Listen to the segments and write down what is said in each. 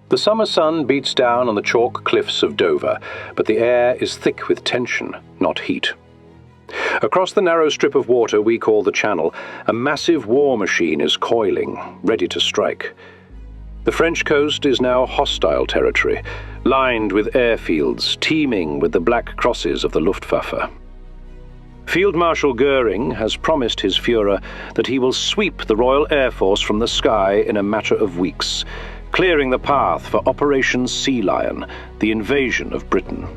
The summer sun beats down on the chalk cliffs of Dover, but the air is thick with tension, not heat. Across the narrow strip of water we call the Channel, a massive war machine is coiling, ready to strike. The French coast is now hostile territory, lined with airfields, teeming with the black crosses of the Luftwaffe. Field Marshal Goering has promised his Führer that he will sweep the Royal Air Force from the sky in a matter of weeks, clearing the path for Operation Sea Lion, the invasion of Britain.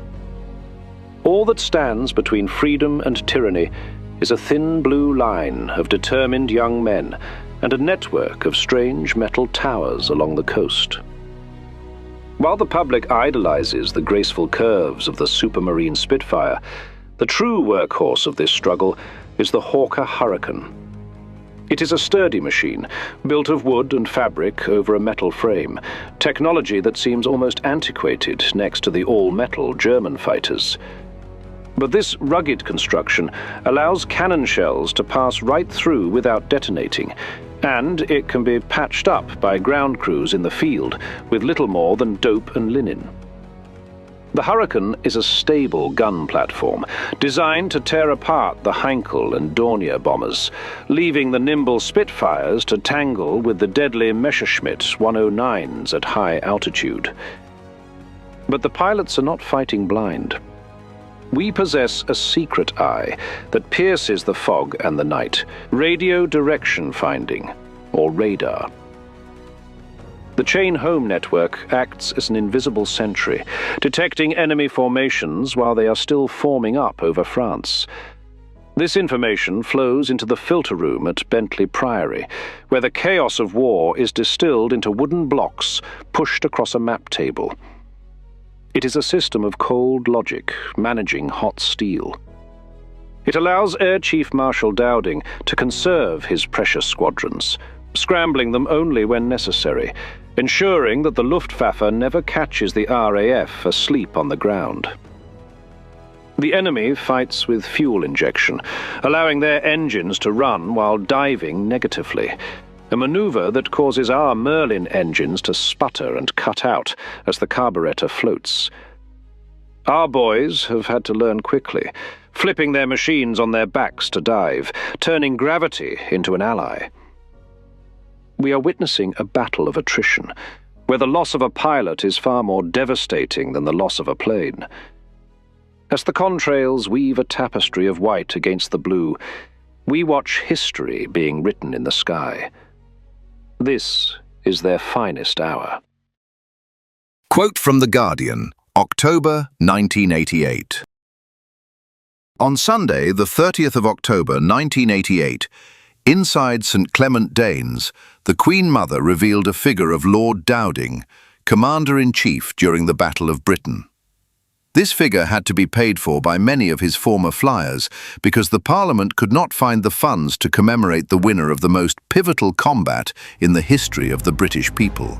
All that stands between freedom and tyranny is a thin blue line of determined young men and a network of strange metal towers along the coast. While the public idolizes the graceful curves of the Supermarine Spitfire, the true workhorse of this struggle is the Hawker Hurricane. It is a sturdy machine, built of wood and fabric over a metal frame, technology that seems almost antiquated next to the all-metal German fighters. But this rugged construction allows cannon shells to pass right through without detonating, and it can be patched up by ground crews in the field with little more than dope and linen. The Hurricane is a stable gun platform, designed to tear apart the Heinkel and Dornier bombers, leaving the nimble Spitfires to tangle with the deadly Messerschmitt 109s at high altitude. But the pilots are not fighting blind. We possess a secret eye that pierces the fog and the night, radio direction finding, or radar. The chain home network acts as an invisible sentry, detecting enemy formations while they are still forming up over France. This information flows into the filter room at Bentley Priory, where the chaos of war is distilled into wooden blocks pushed across a map table. It is a system of cold logic, managing hot steel. It allows Air Chief Marshal Dowding to conserve his precious squadrons, scrambling them only when necessary, ensuring that the Luftwaffe never catches the RAF asleep on the ground. The enemy fights with fuel injection, allowing their engines to run while diving negatively, a maneuver that causes our Merlin engines to sputter and cut out as the carburetor floats. Our boys have had to learn quickly, flipping their machines on their backs to dive, turning gravity into an ally. We are witnessing a battle of attrition, where the loss of a pilot is far more devastating than the loss of a plane. As the contrails weave a tapestry of white against the blue, we watch history being written in the sky. This is their finest hour. Quote from The Guardian, October 1988. On Sunday, the 30th of October 1988, inside St Clement Danes, the Queen Mother revealed a figure of Lord Dowding, Commander-in-Chief during the Battle of Britain. This figure had to be paid for by many of his former flyers because the Parliament could not find the funds to commemorate the winner of the most pivotal combat in the history of the British people.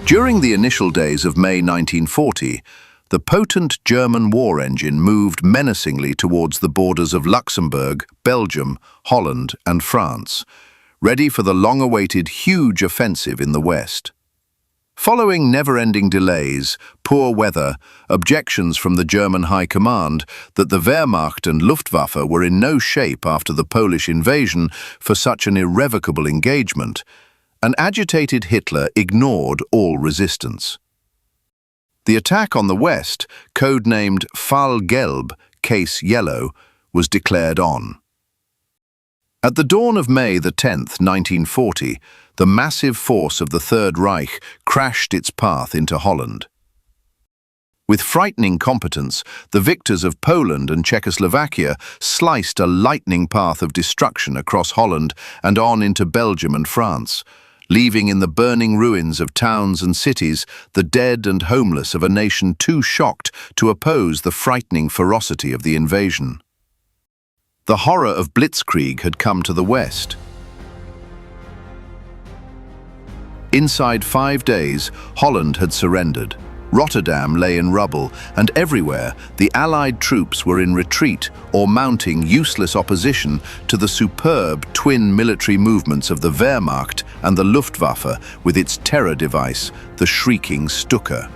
During the initial days of May 1940, the potent German war engine moved menacingly towards the borders of Luxembourg, Belgium, Holland and France, ready for the long-awaited huge offensive in the west. Following never-ending delays, poor weather, objections from the German High Command that the Wehrmacht and Luftwaffe were in no shape after the Polish invasion for such an irrevocable engagement, an agitated Hitler ignored all resistance. The attack on the west, codenamed Fall Gelb, Case Yellow, was declared on. At the dawn of May the 10th, 1940, the massive force of the Third Reich crashed its path into Holland. With frightening competence, the victors of Poland and Czechoslovakia sliced a lightning path of destruction across Holland and on into Belgium and France, leaving in the burning ruins of towns and cities the dead and homeless of a nation too shocked to oppose the frightening ferocity of the invasion. The horror of Blitzkrieg had come to the west. Inside 5 days, Holland had surrendered. Rotterdam lay in rubble, and everywhere the Allied troops were in retreat or mounting useless opposition to the superb twin military movements of the Wehrmacht and the Luftwaffe with its terror device, the shrieking Stuka.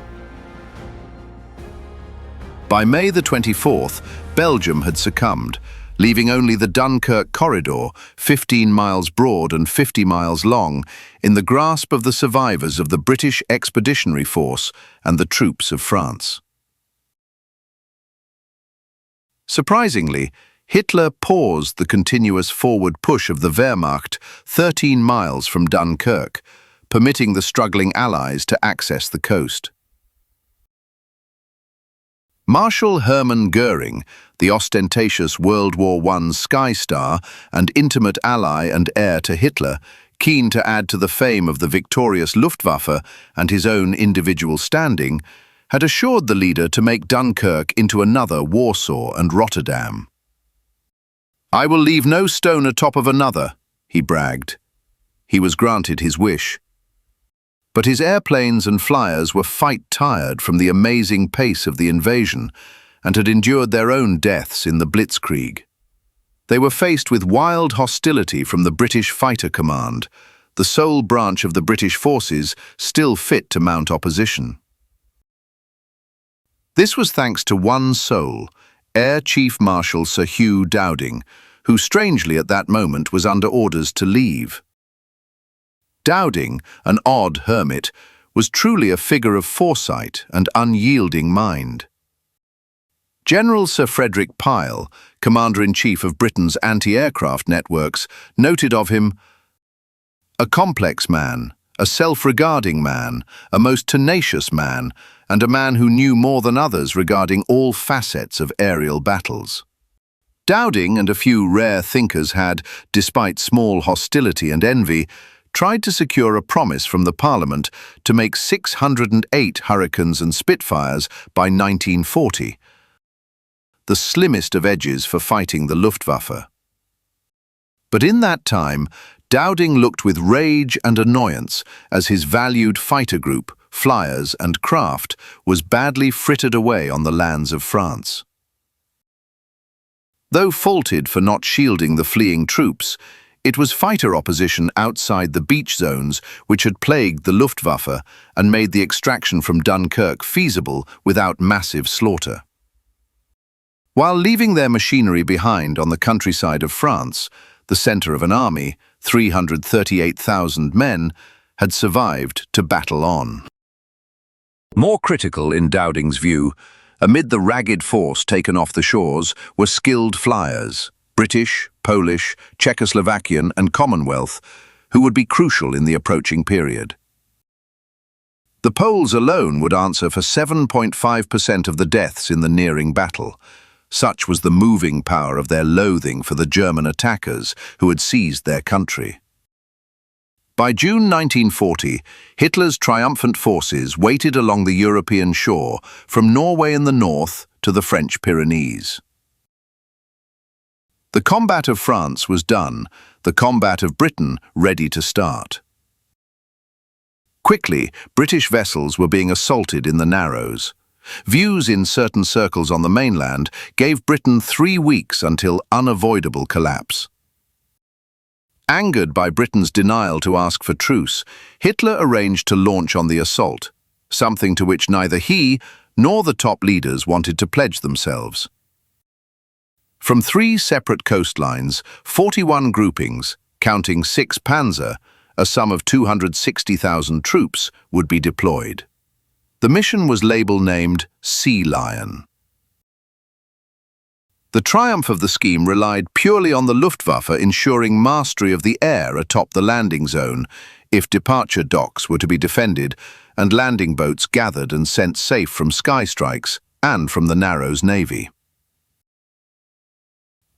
By May the 24th, Belgium had succumbed, leaving only the Dunkirk corridor, 15 miles broad and 50 miles long, in the grasp of the survivors of the British Expeditionary Force and the troops of France. Surprisingly, Hitler paused the continuous forward push of the Wehrmacht 13 miles from Dunkirk, permitting the struggling Allies to access the coast. Marshal Hermann Göring, the ostentatious World War I Sky Star and intimate ally and heir to Hitler, keen to add to the fame of the victorious Luftwaffe and his own individual standing, had assured the leader to make Dunkirk into another Warsaw and Rotterdam. "I will leave no stone atop of another," he bragged. He was granted his wish. But his airplanes and flyers were fight-tired from the amazing pace of the invasion and had endured their own deaths in the Blitzkrieg. They were faced with wild hostility from the British Fighter Command, the sole branch of the British forces still fit to mount opposition. This was thanks to one soul, Air Chief Marshal Sir Hugh Dowding, who strangely at that moment was under orders to leave. Dowding, an odd hermit, was truly a figure of foresight and unyielding mind. General Sir Frederick Pyle, Commander-in-Chief of Britain's anti-aircraft networks, noted of him, "A complex man, a self-regarding man, a most tenacious man, and a man who knew more than others regarding all facets of aerial battles." Dowding and a few rare thinkers had, despite small hostility and envy, tried to secure a promise from the Parliament to make 608 Hurricanes and Spitfires by 1940, the slimmest of edges for fighting the Luftwaffe. But in that time, Dowding looked with rage and annoyance as his valued fighter group, flyers and craft, was badly frittered away on the lands of France. Though faulted for not shielding the fleeing troops, it was fighter opposition outside the beach zones which had plagued the Luftwaffe and made the extraction from Dunkirk feasible without massive slaughter. While leaving their machinery behind on the countryside of France, the centre of an army, 338,000 men, had survived to battle on. More critical in Dowding's view, amid the ragged force taken off the shores, were skilled flyers, British, Polish, Czechoslovakian and Commonwealth, who would be crucial in the approaching period. The Poles alone would answer for 7.5% of the deaths in the nearing battle. Such was the moving power of their loathing for the German attackers who had seized their country. By June 1940, Hitler's triumphant forces waited along the European shore from Norway in the north to the French Pyrenees. The combat of France was done, the combat of Britain ready to start. Quickly, British vessels were being assaulted in the Narrows. Views in certain circles on the mainland gave Britain 3 weeks until unavoidable collapse. Angered by Britain's denial to ask for truce, Hitler arranged to launch on the assault, something to which neither he nor the top leaders wanted to pledge themselves. From 3 separate coastlines, 41 groupings, counting 6 panzer, a sum of 260,000 troops, would be deployed. The mission was label-named Sea Lion. The triumph of the scheme relied purely on the Luftwaffe ensuring mastery of the air atop the landing zone if departure docks were to be defended and landing boats gathered and sent safe from sky strikes and from the Narrows Navy.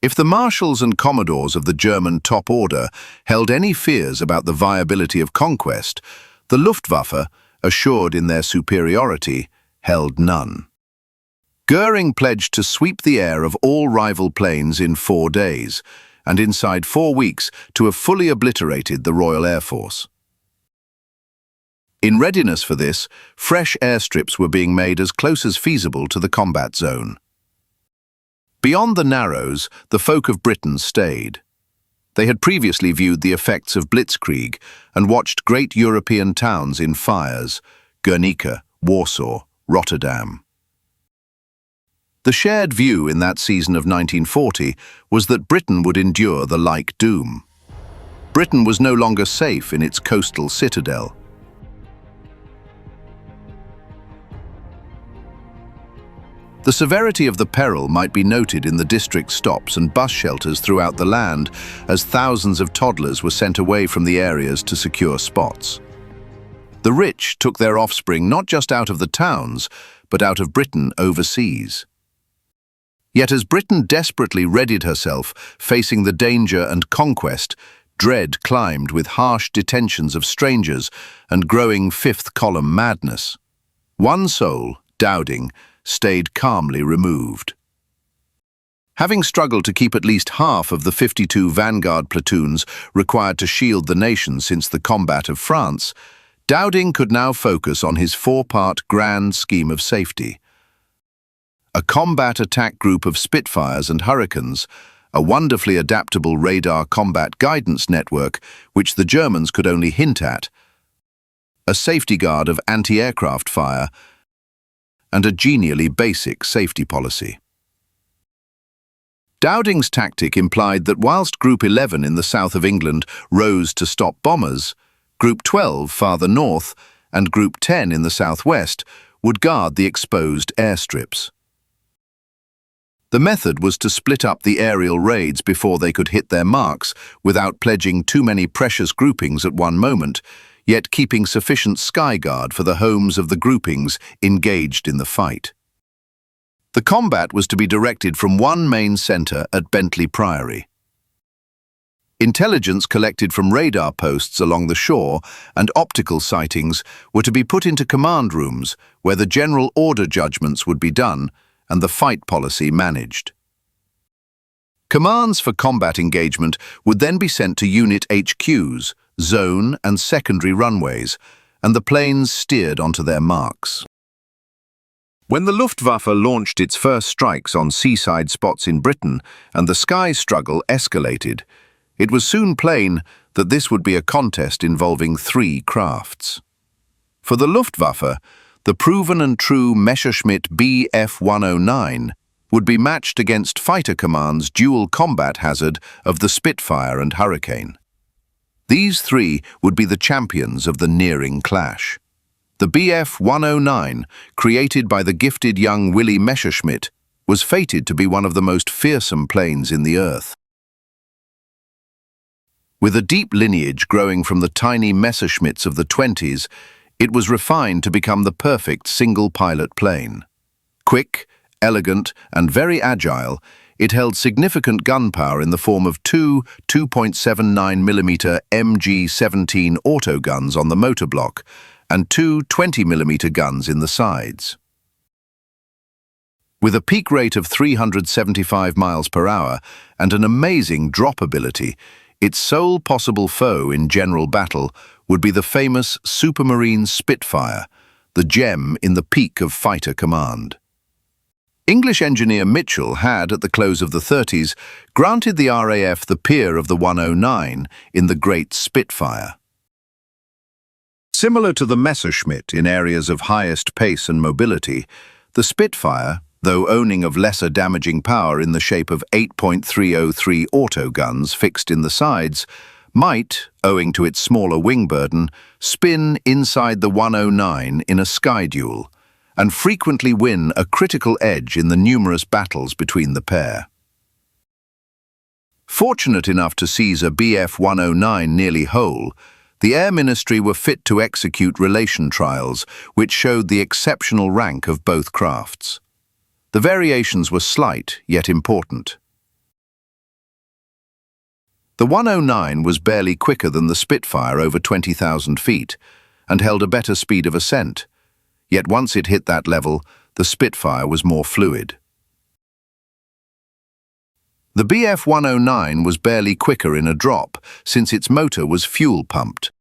If the marshals and commodores of the German top order held any fears about the viability of conquest, the Luftwaffe, assured in their superiority, held none. Göring pledged to sweep the air of all rival planes in 4 days, and inside 4 weeks to have fully obliterated the Royal Air Force. In readiness for this, fresh airstrips were being made as close as feasible to the combat zone. Beyond the Narrows, the folk of Britain stayed. They had previously viewed the effects of Blitzkrieg and watched great European towns in fires: Guernica, Warsaw, Rotterdam. The shared view in that season of 1940 was that Britain would endure the like doom. Britain was no longer safe in its coastal citadel. The severity of the peril might be noted in the district stops and bus shelters throughout the land, as thousands of toddlers were sent away from the areas to secure spots. The rich took their offspring not just out of the towns, but out of Britain overseas. Yet as Britain desperately readied herself, facing the danger and conquest, dread climbed with harsh detentions of strangers and growing fifth-column madness. One soul, Dowding, stayed calmly removed. Having struggled to keep at least half of the 52 vanguard platoons required to shield the nation since the combat of France, Dowding could now focus on his four-part grand scheme of safety. A combat attack group of Spitfires and Hurricanes, a wonderfully adaptable radar combat guidance network which the Germans could only hint at, a safety guard of anti-aircraft fire, and a genially basic safety policy. Dowding's tactic implied that whilst Group 11 in the south of England rose to stop bombers, Group 12 farther north and Group 10 in the southwest would guard the exposed airstrips. The method was to split up the aerial raids before they could hit their marks without pledging too many precious groupings at one moment, yet keeping sufficient skyguard for the homes of the groupings engaged in the fight. The combat was to be directed from one main centre at Bentley Priory. Intelligence collected from radar posts along the shore and optical sightings were to be put into command rooms where the general order judgments would be done and the fight policy managed. Commands for combat engagement would then be sent to unit HQs, zone and secondary runways, and the planes steered onto their marks. When the Luftwaffe launched its first strikes on seaside spots in Britain and the sky struggle escalated, it was soon plain that this would be a contest involving three crafts. For the Luftwaffe, the proven and true Messerschmitt Bf 109 would be matched against Fighter Command's dual combat hazard of the Spitfire and Hurricane. These three would be the champions of the nearing clash. The Bf 109, created by the gifted young Willy Messerschmitt, was fated to be one of the most fearsome planes in the earth. With a deep lineage growing from the tiny Messerschmitts of the 20s, it was refined to become the perfect single-pilot plane. Quick, elegant, and very agile, it held significant gunpower in the form of two 2.79mm MG-17 autoguns on the motorblock and two 20mm guns in the sides. With a peak rate of 375 miles per hour and an amazing drop ability, its sole possible foe in general battle would be the famous Supermarine Spitfire, the gem in the peak of fighter command. English engineer Mitchell had, at the close of the 30s, granted the RAF the peer of the 109 in the Great Spitfire. Similar to the Messerschmitt in areas of highest pace and mobility, the Spitfire, though owning of lesser damaging power in the shape of 8.303 autoguns fixed in the sides, might, owing to its smaller wing burden, spin inside the 109 in a sky duel, and frequently win a critical edge in the numerous battles between the pair. Fortunate enough to seize a Bf 109 nearly whole, the Air Ministry were fit to execute relation trials which showed the exceptional rank of both crafts. The variations were slight, yet important. The 109 was barely quicker than the Spitfire over 20,000 feet and held a better speed of ascent, yet once it hit that level, the Spitfire was more fluid. The Bf 109 was barely quicker in a drop, since its motor was fuel-pumped.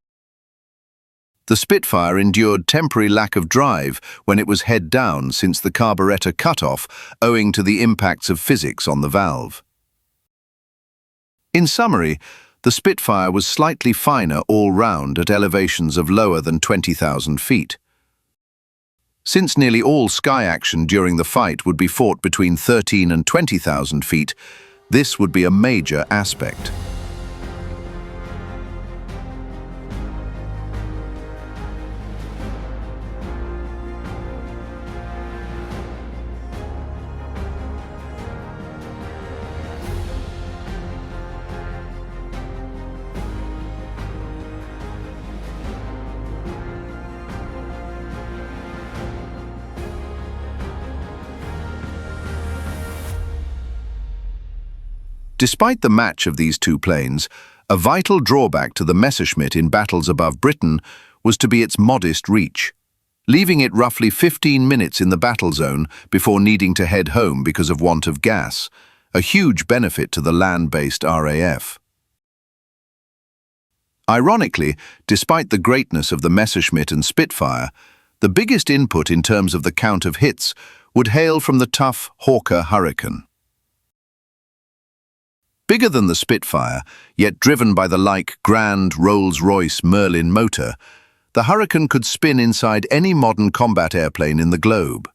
The Spitfire endured temporary lack of drive when it was head down since the carburetor cut-off owing to the impacts of physics on the valve. In summary, the Spitfire was slightly finer all round at elevations of lower than 20,000 feet. Since nearly all sky action during the fight would be fought between 13 and 20,000 feet, this would be a major aspect. Despite the match of these two planes, a vital drawback to the Messerschmitt in battles above Britain was to be its modest reach, leaving it roughly 15 minutes in the battle zone before needing to head home because of want of gas, a huge benefit to the land-based RAF. Ironically, despite the greatness of the Messerschmitt and Spitfire, the biggest input in terms of the count of hits would hail from the tough Hawker Hurricane. Bigger than the Spitfire, yet driven by the grand Rolls-Royce Merlin motor, the Hurricane could spin inside any modern combat airplane in the globe.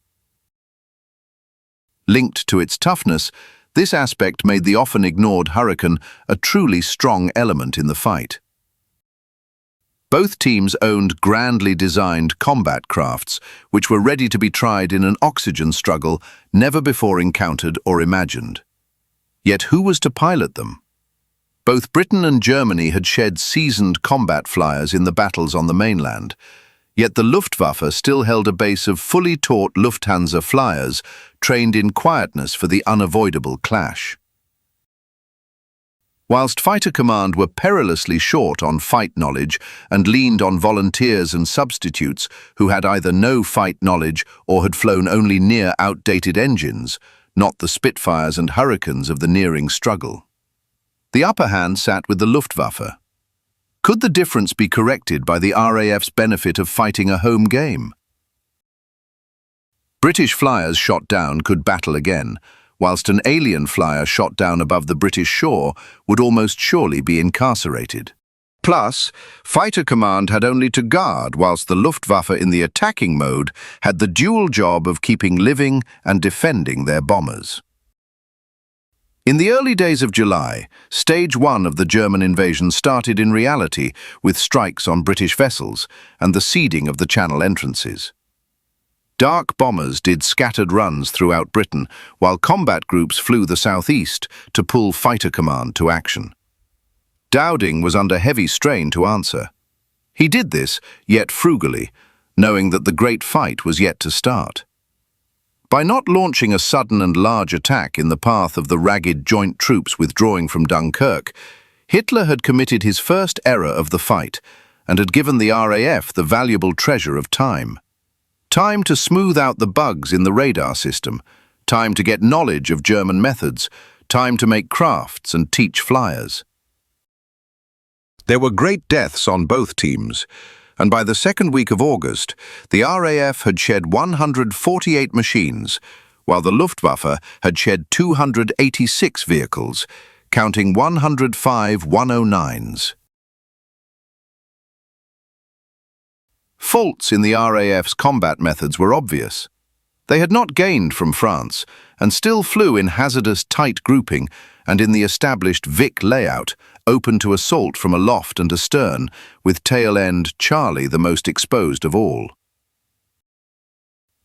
Linked to its toughness, this aspect made the often ignored Hurricane a truly strong element in the fight. Both teams owned grandly designed combat crafts, which were ready to be tried in an oxygen struggle never before encountered or imagined. Yet who was to pilot them? Both Britain and Germany had shed seasoned combat flyers in the battles on the mainland, yet the Luftwaffe still held a base of fully taught Lufthansa flyers trained in quietness for the unavoidable clash. Whilst Fighter Command were perilously short on fight knowledge and leaned on volunteers and substitutes who had either no fight knowledge or had flown only near outdated engines, not the Spitfires and Hurricanes of the nearing struggle. The upper hand sat with the Luftwaffe. Could the difference be corrected by the RAF's benefit of fighting a home game? British flyers shot down could battle again, whilst an alien flyer shot down above the British shore would almost surely be incarcerated. Plus, Fighter Command had only to guard, whilst the Luftwaffe in the attacking mode had the dual job of keeping living and defending their bombers. In the early days of July, Stage 1 of the German invasion started in reality with strikes on British vessels and the seeding of the Channel entrances. Dark bombers did scattered runs throughout Britain, while combat groups flew the southeast to pull Fighter Command to action. Dowding was under heavy strain to answer. He did this, yet frugally, knowing that the great fight was yet to start. By not launching a sudden and large attack in the path of the ragged joint troops withdrawing from Dunkirk, Hitler had committed his first error of the fight and had given the RAF the valuable treasure of time. Time to smooth out the bugs in the radar system, time to get knowledge of German methods, time to make crafts and teach flyers. There were great deaths on both teams, and by the second week of August, the RAF had shed 148 machines, while the Luftwaffe had shed 286 vehicles, counting 105 109s. Faults in the RAF's combat methods were obvious. They had not gained from France, and still flew in hazardous tight grouping and in the established Vic layout, open to assault from aloft and astern, with tail end Charlie the most exposed of all.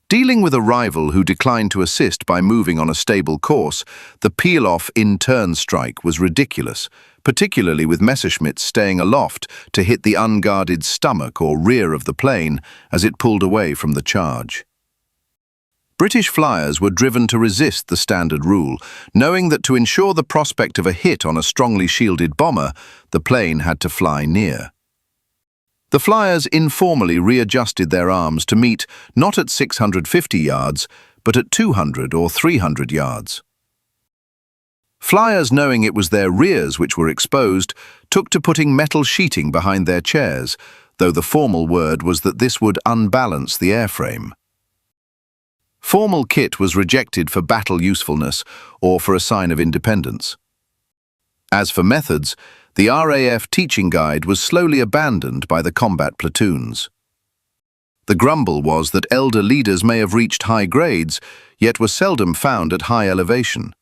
Dealing with a rival who declined to assist by moving on a stable course, the peel-off in-turn strike was ridiculous, particularly with Messerschmitt staying aloft to hit the unguarded stomach or rear of the plane as it pulled away from the charge. British flyers were driven to resist the standard rule, knowing that to ensure the prospect of a hit on a strongly shielded bomber, the plane had to fly near. The flyers informally readjusted their arms to meet not at 650 yards, but at 200 or 300 yards. Flyers, knowing it was their rears which were exposed, took to putting metal sheeting behind their chairs, though the formal word was that this would unbalance the airframe. Formal kit was rejected for battle usefulness or for a sign of independence. As for methods, the RAF teaching guide was slowly abandoned by the combat platoons. The grumble was that elder leaders may have reached high grades, yet were seldom found at high elevation.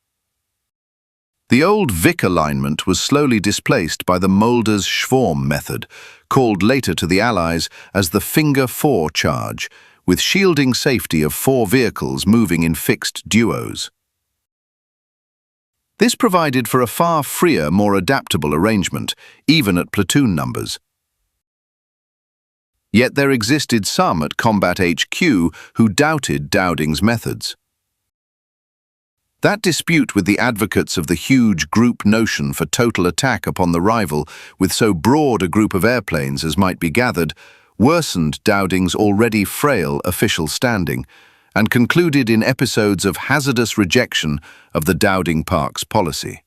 The old Vick alignment was slowly displaced by the Mulder's Schwarm method, called later to the Allies as the Finger 4 charge, with shielding safety of 4 vehicles moving in fixed duos. This provided for a far freer, more adaptable arrangement, even at platoon numbers. Yet there existed some at Combat HQ who doubted Dowding's methods. That dispute with the advocates of the huge group notion for total attack upon the rival with so broad a group of airplanes as might be gathered worsened Dowding's already frail official standing and concluded in episodes of hazardous rejection of the Dowding Parks policy.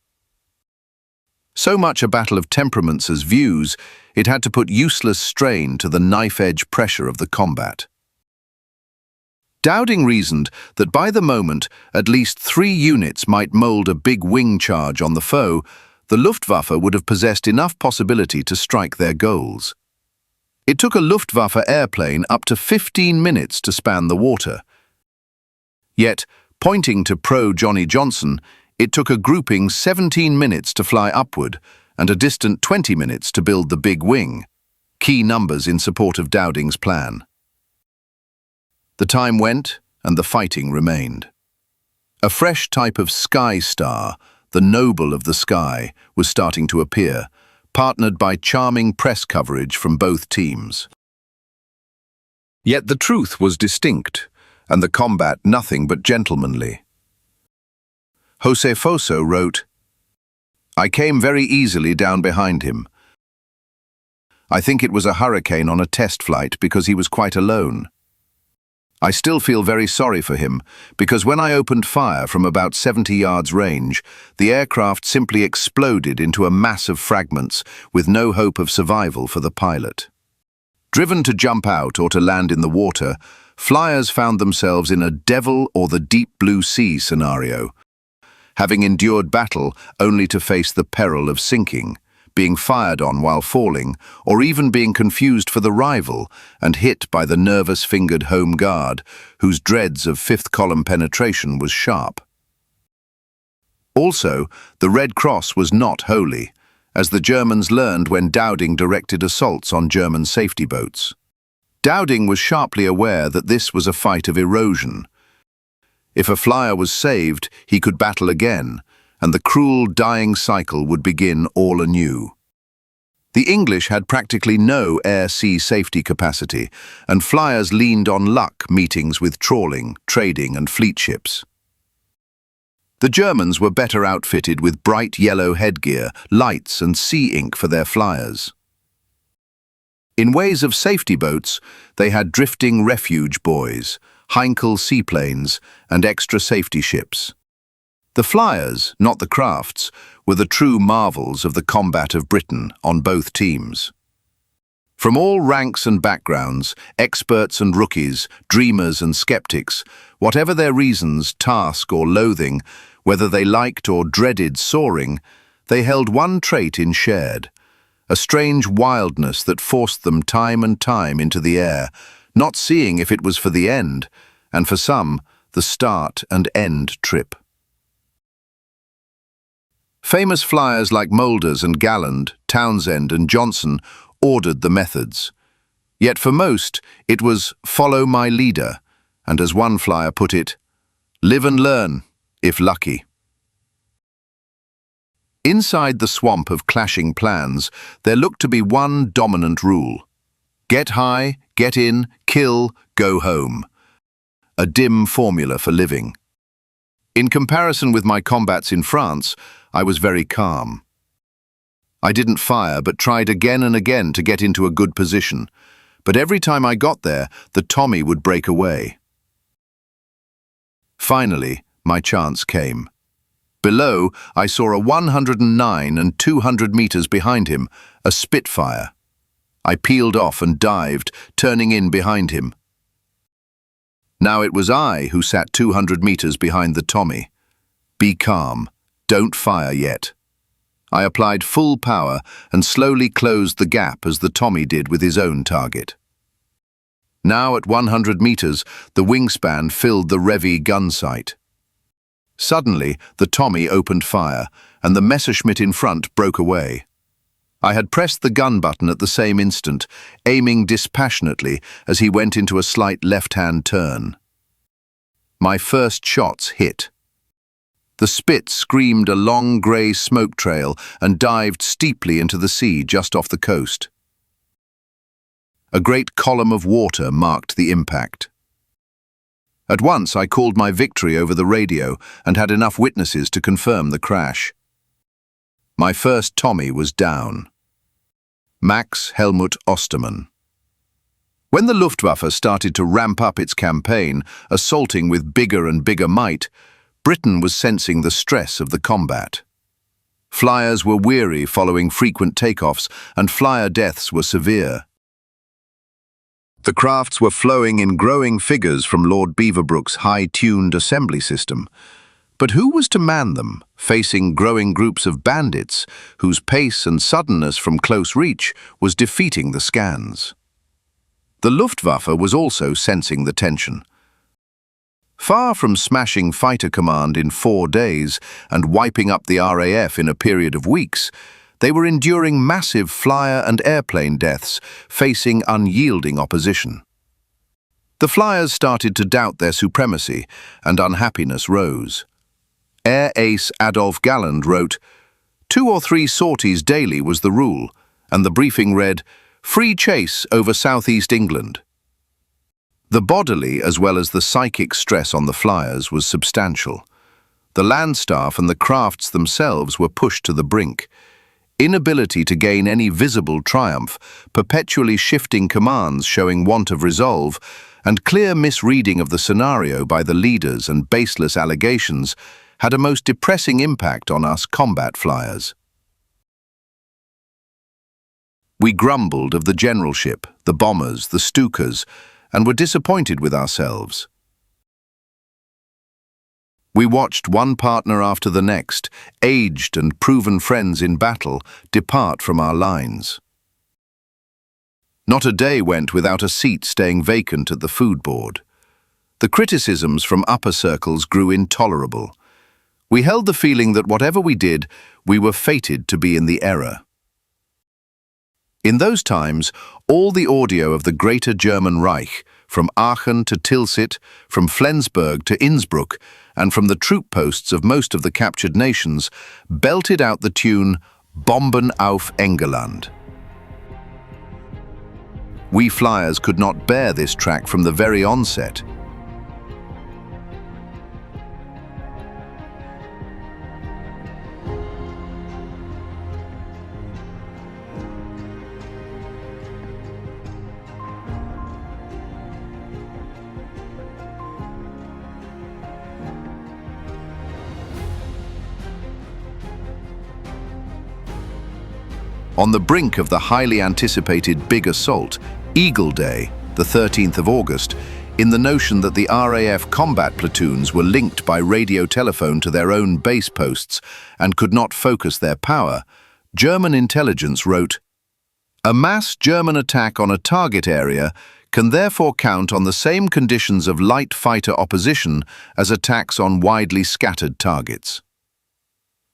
So much a battle of temperaments as views, it had to put useless strain to the knife-edge pressure of the combat. Dowding reasoned that by the moment at least 3 units might mould a big wing charge on the foe, the Luftwaffe would have possessed enough possibility to strike their goals. It took a Luftwaffe airplane up to 15 minutes to span the water. Yet, pointing to pro-Johnny Johnson, it took a grouping 17 minutes to fly upward and a distant 20 minutes to build the big wing, key numbers in support of Dowding's plan. The time went and the fighting remained. A fresh type of sky star, the noble of the sky, was starting to appear, partnered by charming press coverage from both teams. Yet the truth was distinct, and the combat nothing but gentlemanly. Jose Foso wrote, "I came very easily down behind him. I think it was a hurricane on a test flight because he was quite alone. I still feel very sorry for him because when I opened fire from about 70 yards range, the aircraft simply exploded into a mass of fragments with no hope of survival for the pilot. Driven to jump out or to land in the water, flyers found themselves in a devil or the deep blue sea scenario, having endured battle only to face the peril of sinking, being fired on while falling, or even being confused for the rival and hit by the nervous-fingered home guard, whose dreads of fifth column penetration was sharp. Also, the Red Cross was not holy, as the Germans learned when Dowding directed assaults on German safety boats. Dowding was sharply aware that this was a fight of erosion. If a flyer was saved, he could battle again, and the cruel dying cycle would begin all anew. The English had practically no air-sea safety capacity, and flyers leaned on luck meetings with trawling, trading and fleet ships. The Germans were better outfitted with bright yellow headgear, lights and sea ink for their flyers. In ways of safety boats, they had drifting refuge buoys, Heinkel seaplanes and extra safety ships. The flyers, not the crafts, were the true marvels of the combat of Britain on both teams. From all ranks and backgrounds, experts and rookies, dreamers and skeptics, whatever their reasons, task or loathing, whether they liked or dreaded soaring, they held one trait in shared, a strange wildness that forced them time and time into the air, not seeing if it was for the end, and for some, the start and end trip. Famous flyers like Moulders and Galland, Townsend and Johnson ordered the methods. Yet for most, it was follow my leader, and as one flyer put it, live and learn, if lucky. Inside the swamp of clashing plans, there looked to be one dominant rule. Get high, get in, kill, go home. A dim formula for living. In comparison with my combats in France, I was very calm. I didn't fire, but tried again and again to get into a good position. But every time I got there, the Tommy would break away. Finally, my chance came. Below, I saw a 109 and 200 meters behind him, a Spitfire. I peeled off and dived, turning in behind him. Now it was I who sat 200 meters behind the Tommy. Be calm. Don't fire yet. I applied full power and slowly closed the gap as the Tommy did with his own target. Now at 100 meters, the wingspan filled the Revy gun sight. Suddenly, the Tommy opened fire, and the Messerschmitt in front broke away. I had pressed the gun button at the same instant, aiming dispassionately as he went into a slight left-hand turn. My first shots hit. The Spit screamed a long grey smoke trail and dived steeply into the sea just off the coast. A great column of water marked the impact. At once I called my victory over the radio and had enough witnesses to confirm the crash. My first Tommy was down. Max Helmut Ostermann. When the Luftwaffe started to ramp up its campaign, assaulting with bigger and bigger might, Britain was sensing the stress of the combat. Flyers were weary following frequent takeoffs, and flyer deaths were severe. The crafts were flowing in growing figures from Lord Beaverbrook's high-tuned assembly system. But who was to man them, facing growing groups of bandits whose pace and suddenness from close reach was defeating the scans? The Luftwaffe was also sensing the tension. Far from smashing fighter command in 4 days and wiping up the RAF in a period of weeks, they were enduring massive flyer and airplane deaths, facing unyielding opposition. The flyers started to doubt their supremacy, and unhappiness rose. Air Ace Adolf Galland wrote, 2 or 3 sorties daily was the rule, and the briefing read, "Free chase over southeast England." The bodily as well as the psychic stress on the flyers was substantial. The land staff and the crafts themselves were pushed to the brink. Inability to gain any visible triumph, perpetually shifting commands showing want of resolve, and clear misreading of the scenario by the leaders and baseless allegations had a most depressing impact on us combat flyers. We grumbled of the generalship, the bombers, the Stukas, and were disappointed with ourselves. We watched one partner after the next, aged and proven friends in battle, depart from our lines. Not a day went without a seat staying vacant at the food board. The criticisms from upper circles grew intolerable. We held the feeling that whatever we did, we were fated to be in the error. In those times, all the audio of the Greater German Reich, from Aachen to Tilsit, from Flensburg to Innsbruck, and from the troop posts of most of the captured nations, belted out the tune Bomben auf England. We flyers could not bear this track from the very onset. On the brink of the highly anticipated big assault, Eagle Day, the 13th of August, in the notion that the RAF combat platoons were linked by radio telephone to their own base posts and could not focus their power, German intelligence wrote, "A mass German attack on a target area can therefore count on the same conditions of light fighter opposition as attacks on widely scattered targets."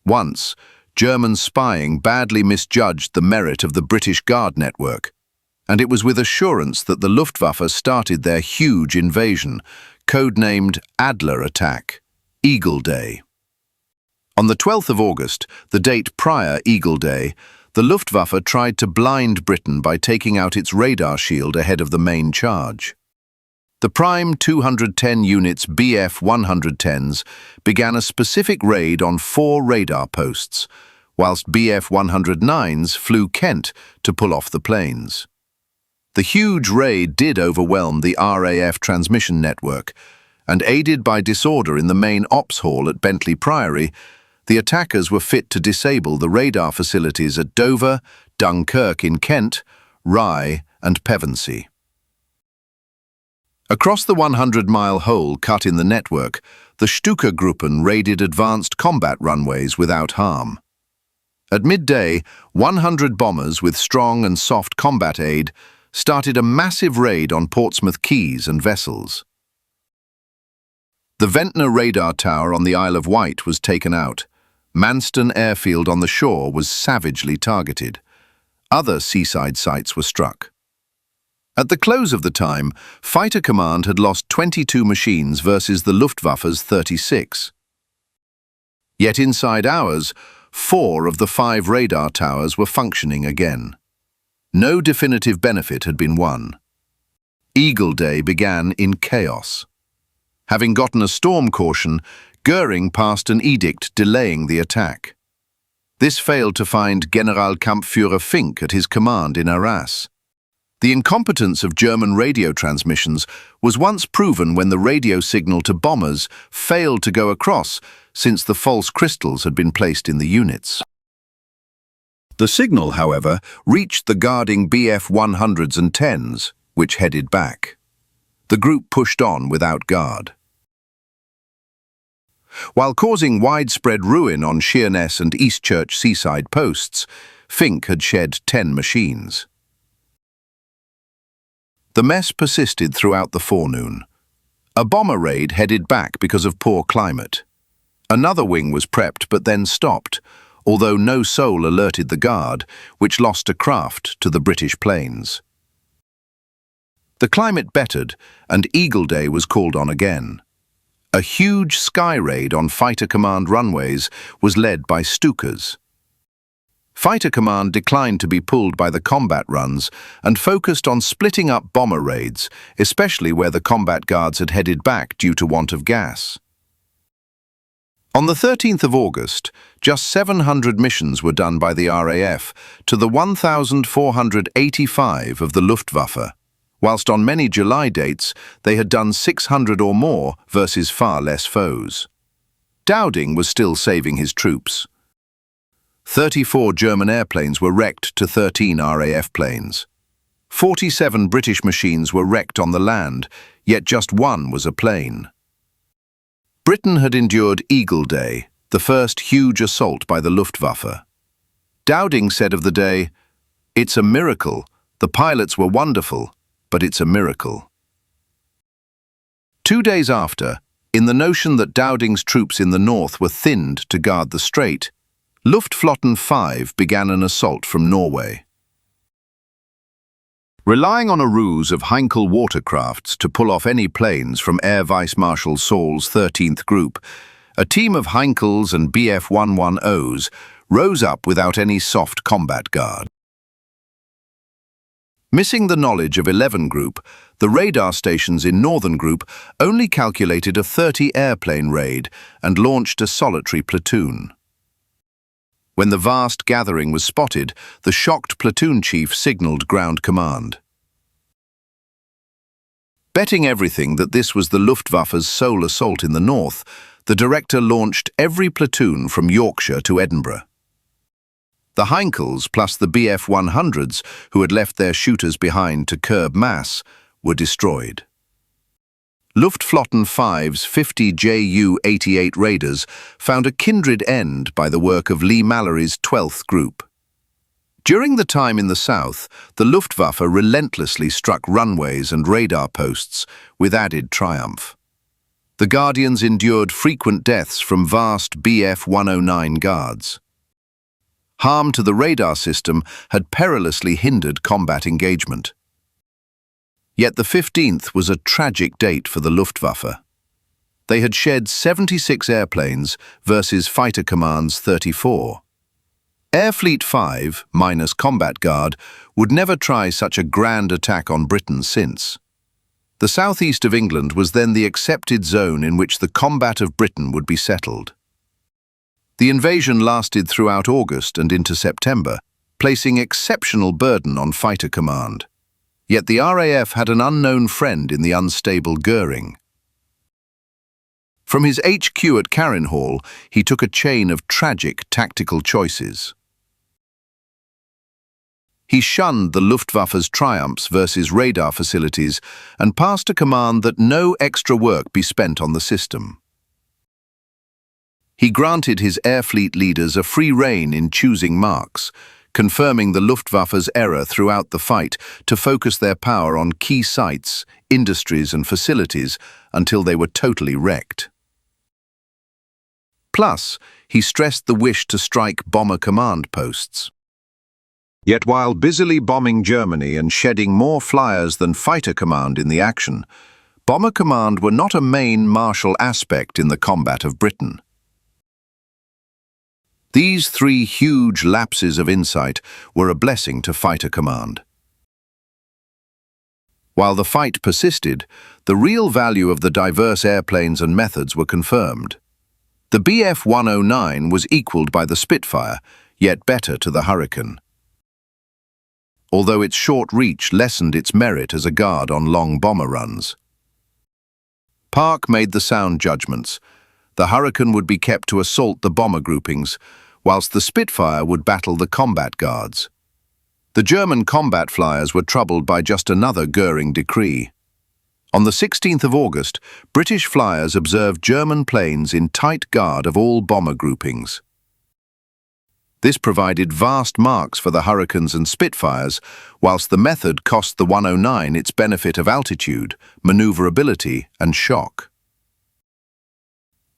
Once, German spying badly misjudged the merit of the British Guard network, and it was with assurance that the Luftwaffe started their huge invasion, codenamed Adler Attack, Eagle Day. On the 12th of August, the date prior Eagle Day, the Luftwaffe tried to blind Britain by taking out its radar shield ahead of the main charge. The prime 210 units Bf 110s began a specific raid on 4 radar posts, whilst Bf 109s flew Kent to pull off the planes. The huge raid did overwhelm the RAF transmission network, and aided by disorder in the main ops hall at Bentley Priory, the attackers were fit to disable the radar facilities at Dover, Dunkirk in Kent, Rye, and Pevensey. Across the 100-mile hole cut in the network, the Stuka-Gruppen raided advanced combat runways without harm. At midday, 100 bombers with strong and soft combat aid started a massive raid on Portsmouth quays and vessels. The Ventnor radar tower on the Isle of Wight was taken out. Manston airfield on the shore was savagely targeted. Other seaside sites were struck. At the close of the time, Fighter Command had lost 22 machines versus the Luftwaffe's 36. Yet inside hours, 4 of the 5 radar towers were functioning again. No definitive benefit had been won. Eagle Day began in chaos. Having gotten a storm caution, Göring passed an edict delaying the attack. This failed to find Generalkampfführer Fink at his command in Arras. The incompetence of German radio transmissions was once proven when the radio signal to bombers failed to go across since the false crystals had been placed in the units. The signal, however, reached the guarding Bf 100s and 10s, which headed back. The group pushed on without guard. While causing widespread ruin on Sheerness and Eastchurch seaside posts, Fink had shed 10 machines. The mess persisted throughout the forenoon. A bomber raid headed back because of poor climate. Another wing was prepped but then stopped, although no soul alerted the guard, which lost a craft to the British planes. The climate bettered, and Eagle Day was called on again. A huge sky raid on Fighter Command runways was led by Stukas. Fighter Command declined to be pulled by the combat runs and focused on splitting up bomber raids, especially where the combat guards had headed back due to want of gas. On the 13th of August, just 700 missions were done by the RAF to the 1,485 of the Luftwaffe, whilst on many July dates they had done 600 or more versus far less foes. Dowding was still saving his troops. 34 German airplanes were wrecked to 13 RAF planes. 47 British machines were wrecked on the land, yet just one was a plane. Britain had endured Eagle Day, the first huge assault by the Luftwaffe. Dowding said of the day, "It's a miracle. The pilots were wonderful, but it's a miracle." 2 days after, in the notion that Dowding's troops in the north were thinned to guard the strait, Luftflotten 5 began an assault from Norway. Relying on a ruse of Heinkel watercrafts to pull off any planes from Air Vice Marshal Saul's 13th Group, a team of Heinkels and Bf 110s rose up without any soft combat guard. Missing the knowledge of 11 Group, the radar stations in Northern Group only calculated a 30-airplane raid and launched a solitary platoon. When the vast gathering was spotted, the shocked platoon chief signalled ground command. Betting everything that this was the Luftwaffe's sole assault in the north, the director launched every platoon from Yorkshire to Edinburgh. The Heinkels plus the Bf 100s, who had left their shooters behind to curb mass, were destroyed. Luftflotten 5's 50 Ju-88 raiders found a kindred end by the work of Lee Mallory's 12th Group. During the time in the south, the Luftwaffe relentlessly struck runways and radar posts with added triumph. The Guardians endured frequent deaths from vast Bf 109 guards. Harm to the radar system had perilously hindered combat engagement. Yet the 15th was a tragic date for the Luftwaffe. They had shed 76 airplanes versus Fighter Command's 34. Air Fleet 5, minus Combat Guard, would never try such a grand attack on Britain since. The southeast of England was then the accepted zone in which the combat of Britain would be settled. The invasion lasted throughout August and into September, placing exceptional burden on Fighter Command. Yet the RAF had an unknown friend in the unstable Göring. From his HQ at Carrinhall, he took a chain of tragic tactical choices. He shunned the Luftwaffe's triumphs versus radar facilities and passed a command that no extra work be spent on the system. He granted his air fleet leaders a free rein in choosing marks, confirming the Luftwaffe's error throughout the fight to focus their power on key sites, industries and facilities until they were totally wrecked. Plus, he stressed the wish to strike bomber command posts. Yet while busily bombing Germany and shedding more flyers than fighter command in the action, bomber command were not a main martial aspect in the combat of Britain. These three huge lapses of insight were a blessing to fighter command. While the fight persisted, the real value of the diverse airplanes and methods were confirmed. The Bf 109 was equaled by the Spitfire, yet better to the Hurricane. Although its short reach lessened its merit as a guard on long bomber runs. Park made the sound judgments. The Hurricane would be kept to assault the bomber groupings, whilst the Spitfire would battle the combat guards. The German combat flyers were troubled by just another Göring decree. On the 16th of August, British flyers observed German planes in tight guard of all bomber groupings. This provided vast marks for the Hurricanes and Spitfires, whilst the method cost the 109 its benefit of altitude, maneuverability and shock.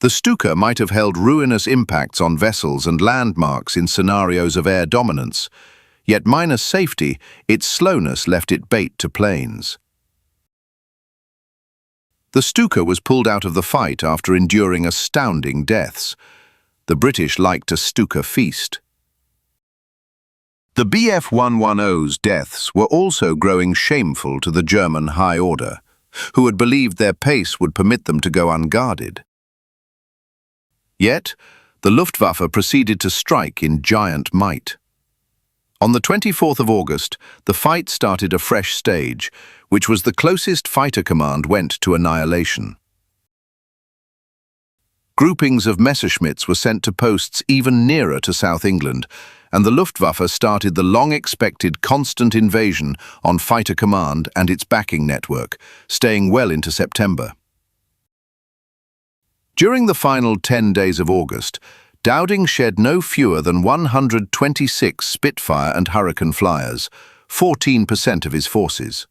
The Stuka might have held ruinous impacts on vessels and landmarks in scenarios of air dominance, yet minus safety, its slowness left it bait to planes. The Stuka was pulled out of the fight after enduring astounding deaths. The British liked a Stuka feast. The Bf 110's deaths were also growing shameful to the German high order, who had believed their pace would permit them to go unguarded. Yet, the Luftwaffe proceeded to strike in giant might. On the 24th of August, the fight started a fresh stage, which was the closest fighter command went to annihilation. Groupings of Messerschmitts were sent to posts even nearer to South England, and the Luftwaffe started the long-expected constant invasion on fighter command and its backing network, staying well into September. During the final 10 days of August, Dowding shed no fewer than 126 Spitfire and Hurricane flyers, 14% of his forces.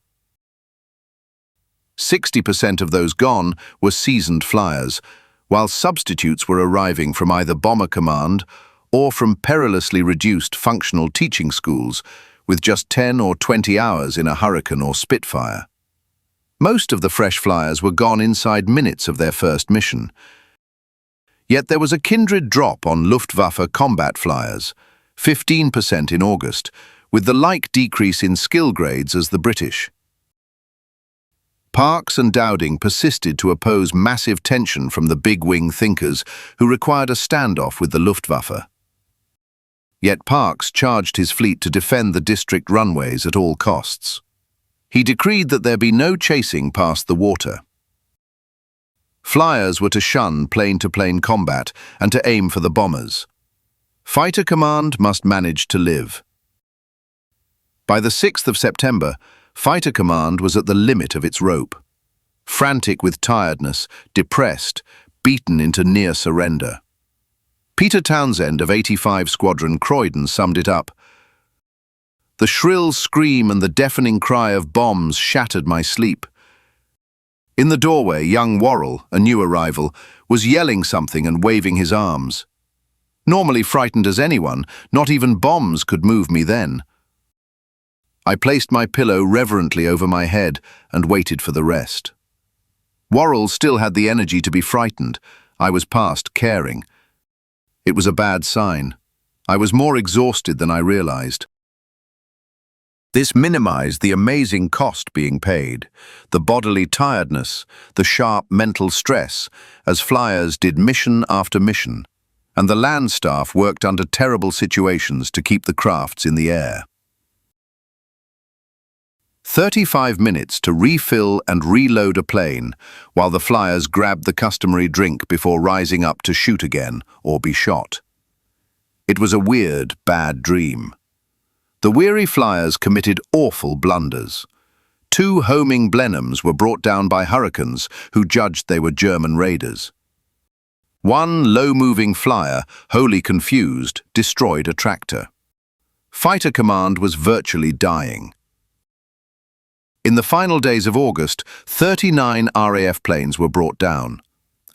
60% of those gone were seasoned flyers, while substitutes were arriving from either bomber command or from perilously reduced functional teaching schools with just 10 or 20 hours in a Hurricane or Spitfire. Most of the fresh flyers were gone inside minutes of their first mission. Yet there was a kindred drop on Luftwaffe combat flyers, 15% in August, with the like decrease in skill grades as the British. Parks and Dowding persisted to oppose massive tension from the big-wing thinkers who required a standoff with the Luftwaffe. Yet Parks charged his fleet to defend the district runways at all costs. He decreed that there be no chasing past the water. Flyers were to shun plane-to-plane combat and to aim for the bombers. Fighter command must manage to live. By the 6th of September, Fighter command was at the limit of its rope. Frantic with tiredness, depressed, beaten into near surrender. Peter Townsend of 85 Squadron Croydon summed it up. The shrill scream and the deafening cry of bombs shattered my sleep. In the doorway, young Worrell, a new arrival, was yelling something and waving his arms. Normally frightened as anyone, not even bombs could move me then. I placed my pillow reverently over my head and waited for the rest. Worrell still had the energy to be frightened. I was past caring. It was a bad sign. I was more exhausted than I realized. This minimized the amazing cost being paid, the bodily tiredness, the sharp mental stress, as flyers did mission after mission, and the land staff worked under terrible situations to keep the crafts in the air. 35 minutes to refill and reload a plane, while the flyers grabbed the customary drink before rising up to shoot again or be shot. It was a weird, bad dream. The weary flyers committed awful blunders. 2 homing Blenheims were brought down by hurricanes who judged they were German raiders. One low-moving flyer, wholly confused, destroyed a tractor. Fighter command was virtually dying. In the final days of August, 39 RAF planes were brought down,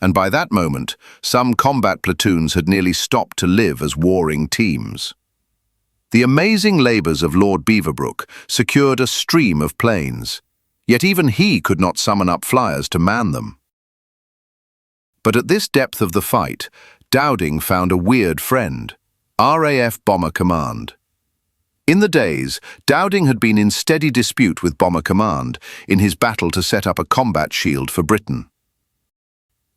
and by that moment, some combat platoons had nearly stopped to live as warring teams. The amazing labours of Lord Beaverbrook secured a stream of planes, yet even he could not summon up flyers to man them. But at this depth of the fight, Dowding found a weird friend, RAF Bomber Command. In the days, Dowding had been in steady dispute with Bomber Command in his battle to set up a combat shield for Britain.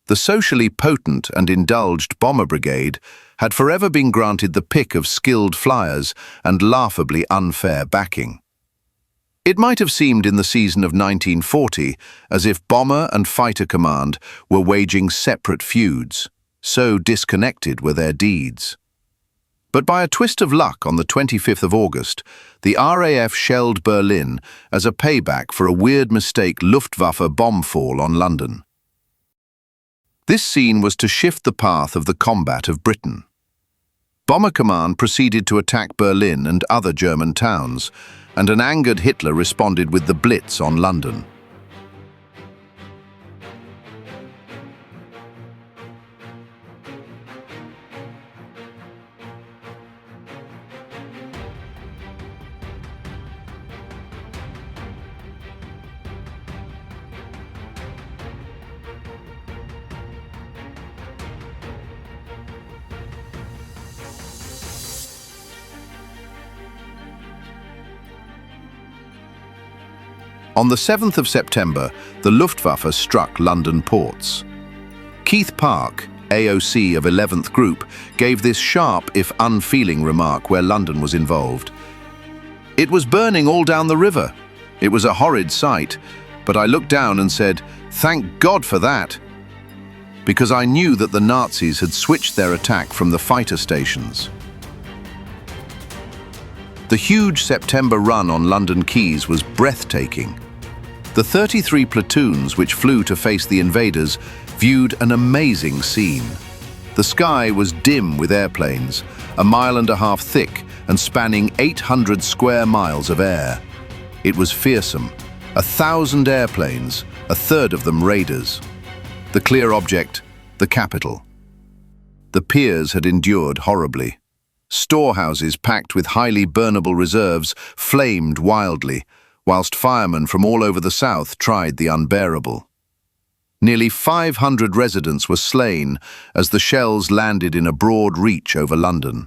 The socially potent and indulged Bomber Brigade had forever been granted the pick of skilled flyers and laughably unfair backing. It might have seemed in the season of 1940 as if Bomber and Fighter Command were waging separate feuds, so disconnected were their deeds. But by a twist of luck on the 25th of August, the RAF shelled Berlin as a payback for a weird mistake Luftwaffe bombfall on London. This scene was to shift the path of the combat of Britain. Bomber Command proceeded to attack Berlin and other German towns, and an angered Hitler responded with the Blitz on London. On the 7th of September, the Luftwaffe struck London ports. Keith Park, AOC of 11th Group, gave this sharp if unfeeling remark where London was involved. "It was burning all down the river. It was a horrid sight, but I looked down and said, 'Thank God for that,' because I knew that the Nazis had switched their attack from the fighter stations." The huge September run on London quays was breathtaking. The 33 platoons which flew to face the invaders viewed an amazing scene. The sky was dim with airplanes, 1.5 miles thick and spanning 800 square miles of air. It was fearsome. 1,000 airplanes, a third of them raiders. The clear object, the capital. The piers had endured horribly. Storehouses packed with highly burnable reserves flamed wildly, whilst firemen from all over the south tried the unbearable. Nearly 500 residents were slain as the shells landed in a broad reach over London.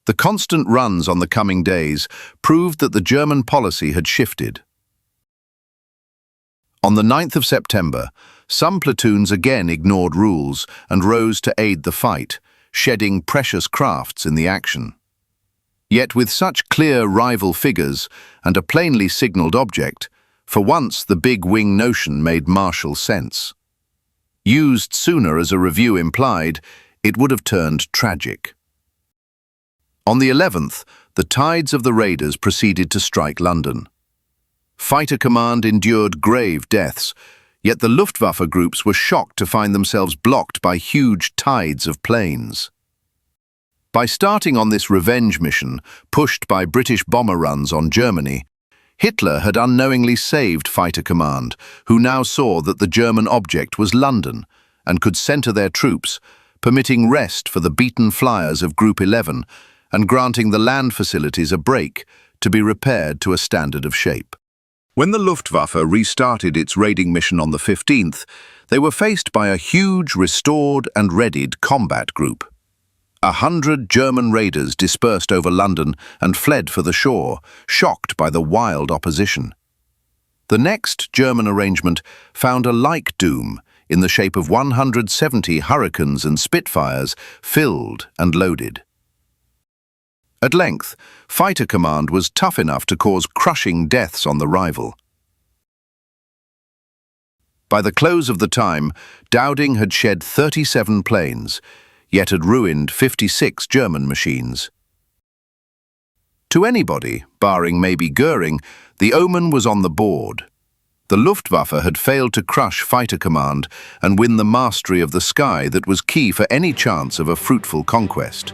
The constant runs on the coming days proved that the German policy had shifted. On the 9th of September, some platoons again ignored rules and rose to aid the fight, shedding precious crafts in the action. Yet with such clear rival figures and a plainly signalled object, for once the big wing notion made martial sense. Used sooner as a review implied, it would have turned tragic. On the 11th, the tides of the raiders proceeded to strike London. Fighter Command endured grave deaths, yet the Luftwaffe groups were shocked to find themselves blocked by huge tides of planes. By starting on this revenge mission, pushed by British bomber runs on Germany, Hitler had unknowingly saved Fighter Command, who now saw that the German object was London and could centre their troops, permitting rest for the beaten flyers of Group 11 and granting the land facilities a break to be repaired to a standard of shape. When the Luftwaffe restarted its raiding mission on the 15th, they were faced by a huge, restored and readied combat group. 100 German raiders dispersed over London and fled for the shore, shocked by the wild opposition. The next German arrangement found a like doom in the shape of 170 Hurricanes and Spitfires filled and loaded. At length, Fighter Command was tough enough to cause crushing deaths on the rival. By the close of the time, Dowding had shed 37 planes, yet had ruined 56 German machines. To anybody, barring maybe Goering, the omen was on the board. The Luftwaffe had failed to crush fighter command and win the mastery of the sky that was key for any chance of a fruitful conquest.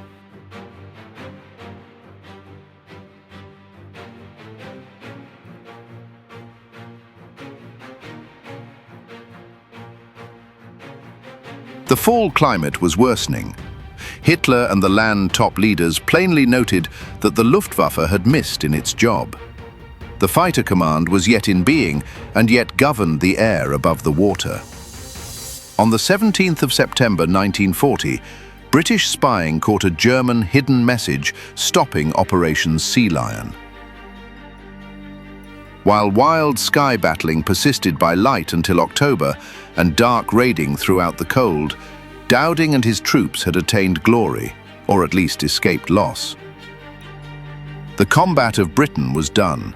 The fall climate was worsening. Hitler and the land top leaders plainly noted that the Luftwaffe had missed in its job. The fighter command was yet in being and yet governed the air above the water. On the 17th of September 1940, British spying caught a German hidden message stopping Operation Sea Lion. While wild sky battling persisted by light until October and dark raiding throughout the cold, Dowding and his troops had attained glory, or at least escaped loss. The combat of Britain was done.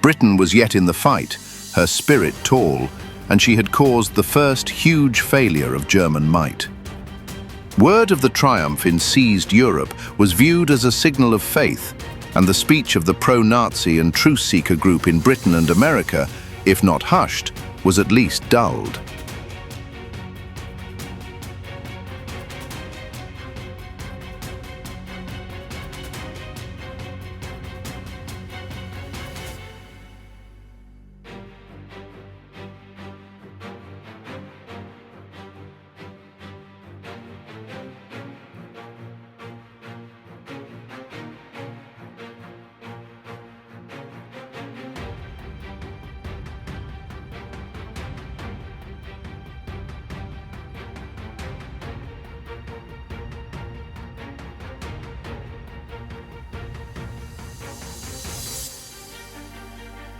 Britain was yet in the fight, her spirit tall, and she had caused the first huge failure of German might. Word of the triumph in seized Europe was viewed as a signal of faith, and the speech of the pro-Nazi and truce-seeker group in Britain and America, if not hushed, was at least dulled.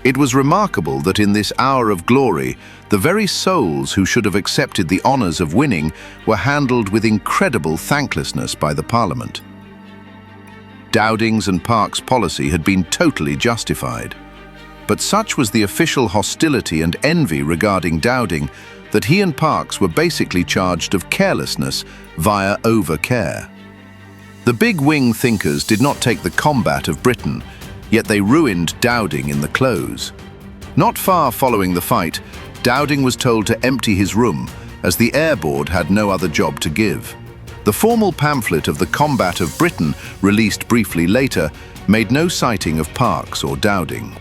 It was remarkable that in this hour of glory, the very souls who should have accepted the honours of winning were handled with incredible thanklessness by the Parliament. Dowding's and Park's policy had been totally justified, but such was the official hostility and envy regarding Dowding that he and Parks were basically charged of carelessness via overcare. The big wing thinkers did not take the combat of Britain, yet they ruined Dowding in the close. Not far following the fight, Dowding was told to empty his room, as the Air Board had no other job to give. The formal pamphlet of the Combat of Britain, released briefly later, made no citing of Parks or Dowding.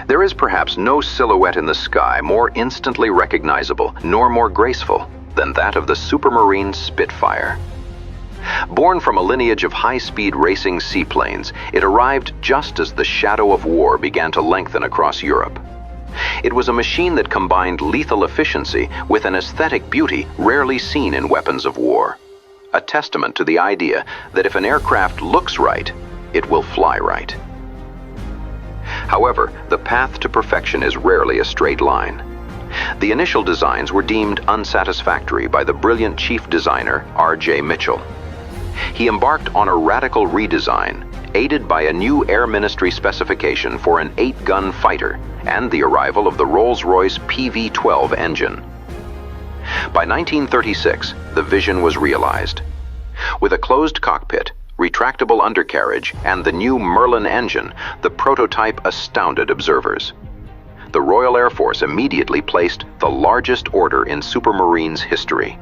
There is perhaps no silhouette in the sky more instantly recognizable nor more graceful than that of the Supermarine Spitfire. Born from a lineage of high-speed racing seaplanes, it arrived just as the shadow of war began to lengthen across Europe. It was a machine that combined lethal efficiency with an aesthetic beauty rarely seen in weapons of war. A testament to the idea that if an aircraft looks right, it will fly right. However, the path to perfection is rarely a straight line. The initial designs were deemed unsatisfactory by the brilliant chief designer, R.J. Mitchell. He embarked on a radical redesign, aided by a new Air Ministry specification for an 8-gun fighter and the arrival of the Rolls-Royce PV-12 engine. By 1936, the vision was realized. With a closed cockpit, retractable undercarriage, and the new Merlin engine, the prototype astounded observers. The Royal Air Force immediately placed the largest order in Supermarine's history.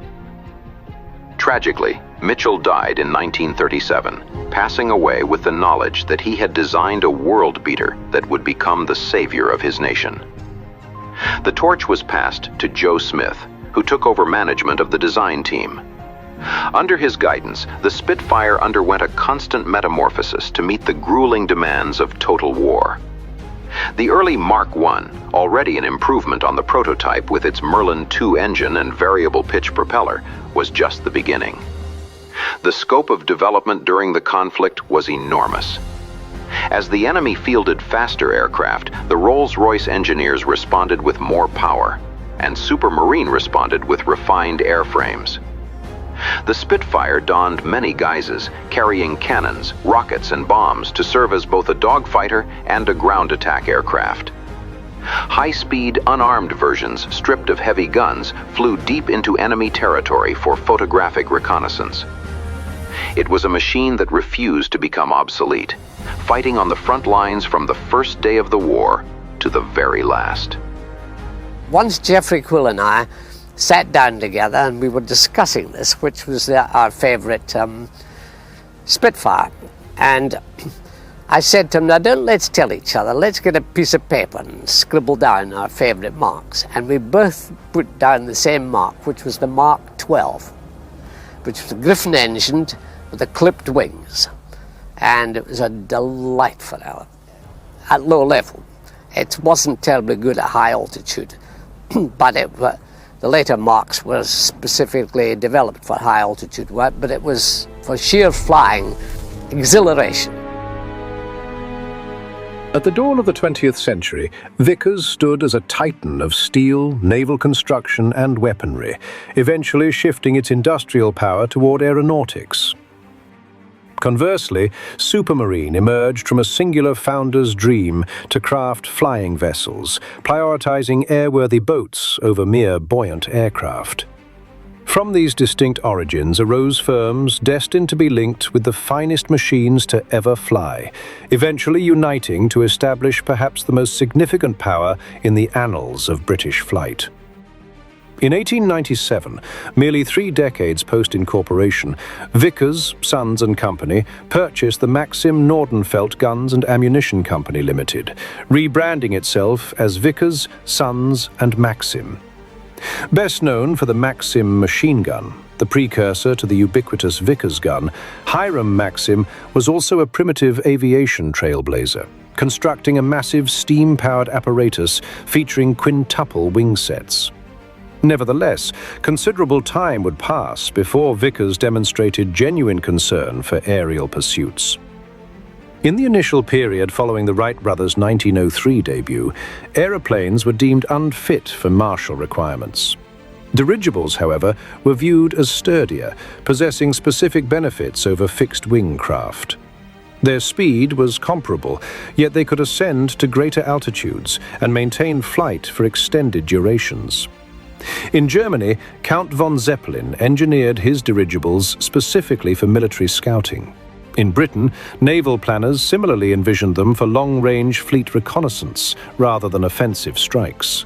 Tragically, Mitchell died in 1937, passing away with the knowledge that he had designed a world beater that would become the savior of his nation. The torch was passed to Joe Smith, who took over management of the design team. Under his guidance, the Spitfire underwent a constant metamorphosis to meet the grueling demands of total war. The early Mark I, already an improvement on the prototype with its Merlin II engine and variable pitch propeller, was just the beginning. The scope of development during the conflict was enormous. As the enemy fielded faster aircraft, the Rolls-Royce engineers responded with more power, and Supermarine responded with refined airframes. The Spitfire donned many guises, carrying cannons, rockets, and bombs to serve as both a dogfighter and a ground attack aircraft. High-speed, unarmed versions, stripped of heavy guns, flew deep into enemy territory for photographic reconnaissance. It was a machine that refused to become obsolete, fighting on the front lines from the first day of the war to the very last. Once Geoffrey Quill and I sat down together and we were discussing this, which was our favourite Spitfire. And I said to him, now let's tell each other, let's get a piece of paper and scribble down our favourite marks. And we both put down the same mark, which was the Mark 12, which was a Griffin engined with the clipped wings. And it was a delightful hour at low level. It wasn't terribly good at high altitude, but the later marks were specifically developed for high altitude work, but it was for sheer flying exhilaration. At the dawn of the 20th century, Vickers stood as a titan of steel, naval construction and weaponry, eventually shifting its industrial power toward aeronautics. Conversely, Supermarine emerged from a singular founder's dream to craft flying vessels, prioritizing airworthy boats over mere buoyant aircraft. From these distinct origins arose firms destined to be linked with the finest machines to ever fly, eventually uniting to establish perhaps the most significant power in the annals of British flight. In 1897, merely 3 decades post-incorporation, Vickers, Sons and Company purchased the Maxim Nordenfeldt Guns and Ammunition Company Limited, rebranding itself as Vickers, Sons and Maxim. Best known for the Maxim machine gun, the precursor to the ubiquitous Vickers gun, Hiram Maxim was also a primitive aviation trailblazer, constructing a massive steam-powered apparatus featuring quintuple wing sets. Nevertheless, considerable time would pass before Vickers demonstrated genuine concern for aerial pursuits. In the initial period following the Wright brothers' 1903 debut, aeroplanes were deemed unfit for martial requirements. Dirigibles, however, were viewed as sturdier, possessing specific benefits over fixed-wing craft. Their speed was comparable, yet they could ascend to greater altitudes and maintain flight for extended durations. In Germany, Count von Zeppelin engineered his dirigibles specifically for military scouting. In Britain, naval planners similarly envisioned them for long-range fleet reconnaissance rather than offensive strikes.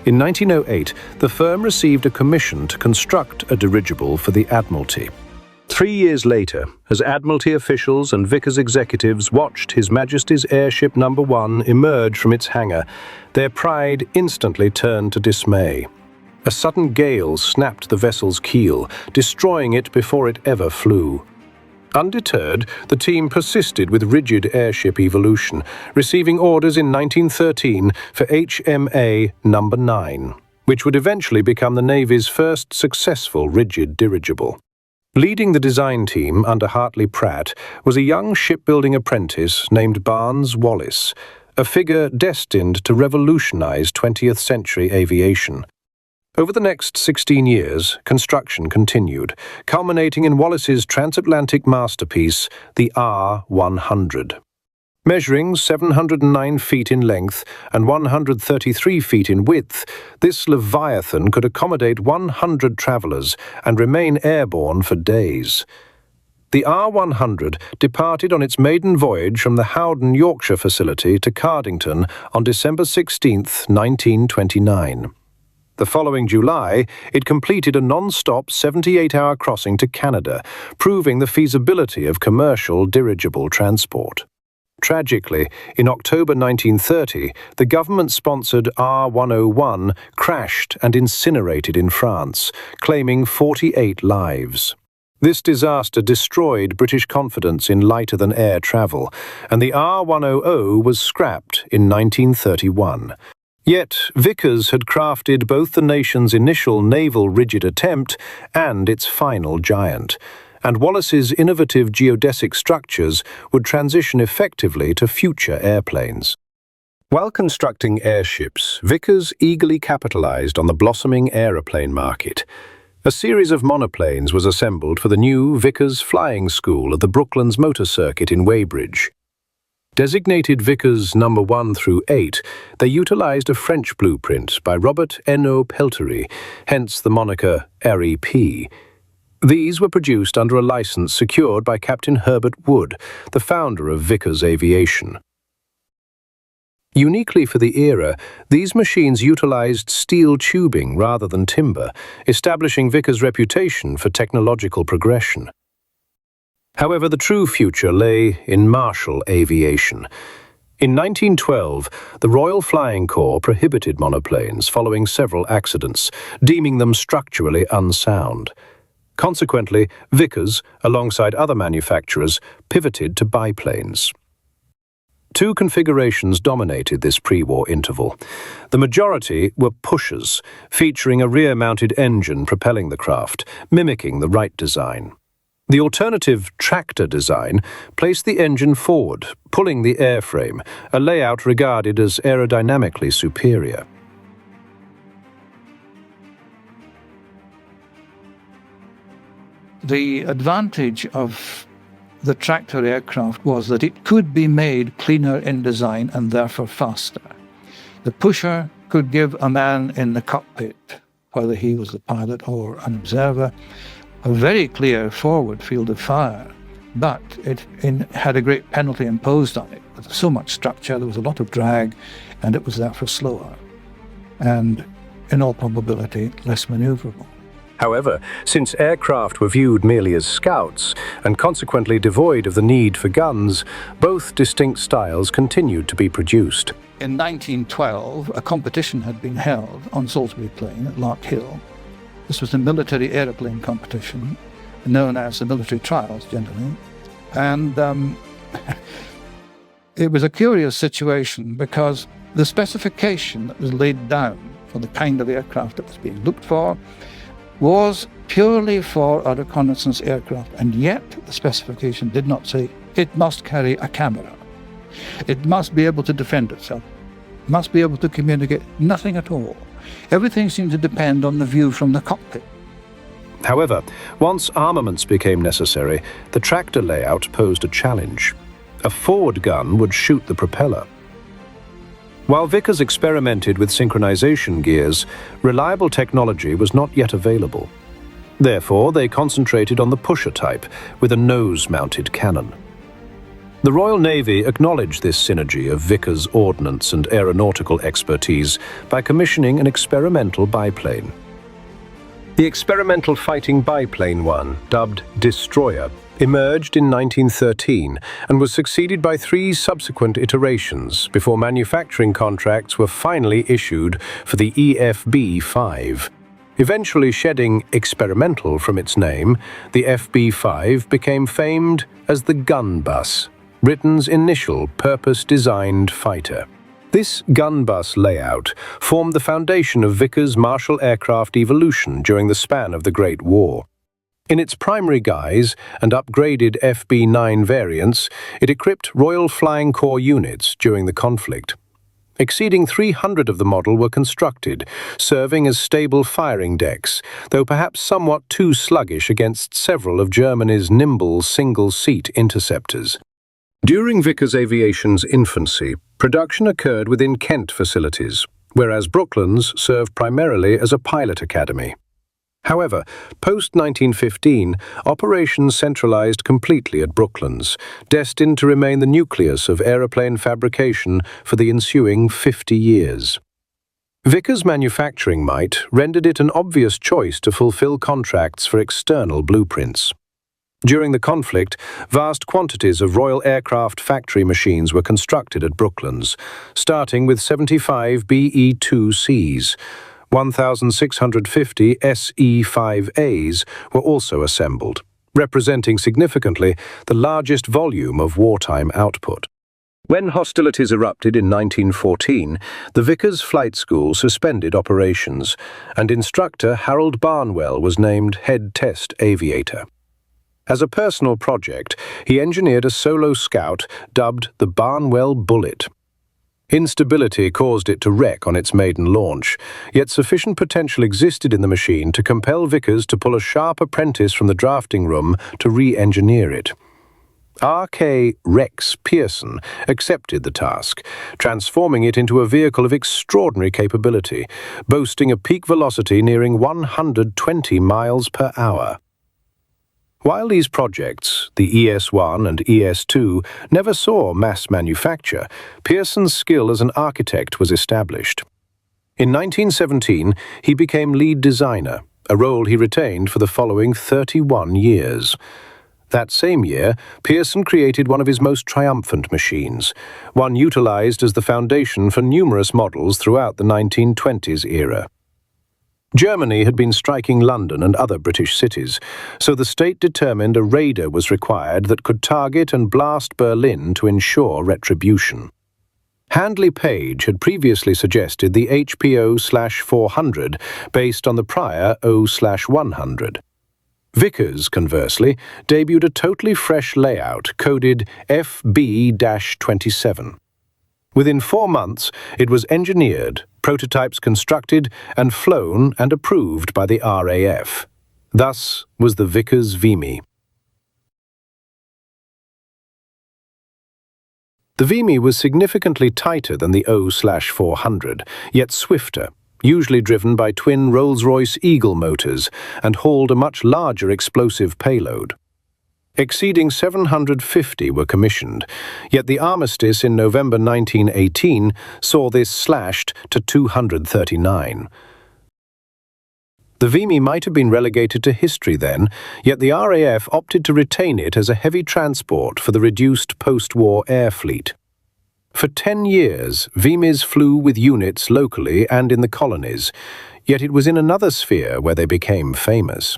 In 1908, the firm received a commission to construct a dirigible for the Admiralty. 3 years later, as Admiralty officials and Vickers executives watched His Majesty's Airship No. 1 emerge from its hangar, their pride instantly turned to dismay. A sudden gale snapped the vessel's keel, destroying it before it ever flew. Undeterred, the team persisted with rigid airship evolution, receiving orders in 1913 for HMA No. 9, which would eventually become the Navy's first successful rigid dirigible. Leading the design team under Hartley Pratt was a young shipbuilding apprentice named Barnes Wallis, a figure destined to revolutionize 20th century aviation. Over the next 16 years, construction continued, culminating in Wallis's transatlantic masterpiece, the R100. Measuring 709 feet in length and 133 feet in width, this Leviathan could accommodate 100 travelers and remain airborne for days. The R100 departed on its maiden voyage from the Howden, Yorkshire facility to Cardington on December 16, 1929. The following July, it completed a non-stop 78-hour crossing to Canada, proving the feasibility of commercial dirigible transport. Tragically, in October 1930, the government-sponsored R101 crashed and incinerated in France, claiming 48 lives. This disaster destroyed British confidence in lighter-than-air travel, and the R100 was scrapped in 1931. Yet, Vickers had crafted both the nation's initial naval rigid attempt and its final giant, and Wallis's innovative geodesic structures would transition effectively to future airplanes. While constructing airships, Vickers eagerly capitalized on the blossoming aeroplane market. A series of monoplanes was assembled for the new Vickers Flying School at the Brooklands Motor Circuit in Weybridge. Designated Vickers No. 1 through 8, they utilised a French blueprint by Robert N.O. Peltery, hence the moniker RAP. These were produced under a licence secured by Captain Herbert Wood, the founder of Vickers Aviation. Uniquely for the era, these machines utilised steel tubing rather than timber, establishing Vickers' reputation for technological progression. However, the true future lay in martial aviation. In 1912, the Royal Flying Corps prohibited monoplanes following several accidents, deeming them structurally unsound. Consequently, Vickers, alongside other manufacturers, pivoted to biplanes. Two configurations dominated this pre-war interval. The majority were pushers, featuring a rear-mounted engine propelling the craft, mimicking the Wright design. The alternative tractor design placed the engine forward, pulling the airframe, a layout regarded as aerodynamically superior. The advantage of the tractor aircraft was that it could be made cleaner in design and therefore faster. The pusher could give a man in the cockpit, whether he was the pilot or an observer, a very clear forward field of fire, but it had a great penalty imposed on it. There was so much structure, there was a lot of drag, and it was therefore slower, and in all probability less manoeuvrable. However, since aircraft were viewed merely as scouts, and consequently devoid of the need for guns, both distinct styles continued to be produced. In 1912, a competition had been held on Salisbury Plain at Lark Hill. This was a military aeroplane competition, known as the military trials generally. And it was a curious situation because the specification that was laid down for the kind of aircraft that was being looked for was purely for a reconnaissance aircraft, and yet the specification did not say it must carry a camera. It must be able to defend itself, must be able to communicate, nothing at all. Everything seemed to depend on the view from the cockpit. However, once armaments became necessary, the tractor layout posed a challenge. A forward gun would shoot the propeller. While Vickers experimented with synchronization gears, reliable technology was not yet available. Therefore, they concentrated on the pusher type, with a nose-mounted cannon. The Royal Navy acknowledged this synergy of Vickers' ordnance and aeronautical expertise by commissioning an experimental biplane. The experimental fighting biplane one, dubbed Destroyer, emerged in 1913 and was succeeded by 3 subsequent iterations before manufacturing contracts were finally issued for the EFB-5. Eventually shedding experimental from its name, the FB-5 became famed as the gun bus, Britain's initial purpose-designed fighter. This gun bus layout formed the foundation of Vickers' martial aircraft evolution during the span of the Great War. In its primary guise and upgraded FB-9 variants, it equipped Royal Flying Corps units during the conflict. Exceeding 300 of the model were constructed, serving as stable firing decks, though perhaps somewhat too sluggish against several of Germany's nimble single-seat interceptors. During Vickers Aviation's infancy, production occurred within Kent facilities, whereas Brooklands served primarily as a pilot academy. However, post-1915, operations centralized completely at Brooklands, destined to remain the nucleus of aeroplane fabrication for the ensuing 50 years. Vickers' manufacturing might rendered it an obvious choice to fulfill contracts for external blueprints. During the conflict, vast quantities of Royal Aircraft factory machines were constructed at Brooklands, starting with 75 BE-2Cs. 1,650 SE-5As were also assembled, representing significantly the largest volume of wartime output. When hostilities erupted in 1914, the Vickers Flight School suspended operations, and instructor Harold Barnwell was named head test aviator. As a personal project, he engineered a solo scout dubbed the Barnwell Bullet. Instability caused it to wreck on its maiden launch, yet sufficient potential existed in the machine to compel Vickers to pull a sharp apprentice from the drafting room to re-engineer it. R.K. Rex Pearson accepted the task, transforming it into a vehicle of extraordinary capability, boasting a peak velocity nearing 120 miles per hour. While these projects, the ES-1 and ES-2, never saw mass manufacture, Pearson's skill as an architect was established. In 1917, he became lead designer, a role he retained for the following 31 years. That same year, Pearson created one of his most triumphant machines, one utilized as the foundation for numerous models throughout the 1920s era. Germany had been striking London and other British cities, so the state determined a raider was required that could target and blast Berlin to ensure retribution. Handley Page had previously suggested the HPO/400 based on the prior O/100. Vickers, conversely, debuted a totally fresh layout coded FB-27. Within 4 months, it was engineered, prototypes constructed, and flown and approved by the RAF. Thus was the Vickers Vimy. The Vimy was significantly tighter than the O/400, yet swifter, usually driven by twin Rolls-Royce Eagle motors, and hauled a much larger explosive payload. Exceeding 750 were commissioned, yet the armistice in November 1918 saw this slashed to 239. The Vimy might have been relegated to history then, yet the RAF opted to retain it as a heavy transport for the reduced post-war air fleet. For 10 years, Vimys flew with units locally and in the colonies, yet it was in another sphere where they became famous.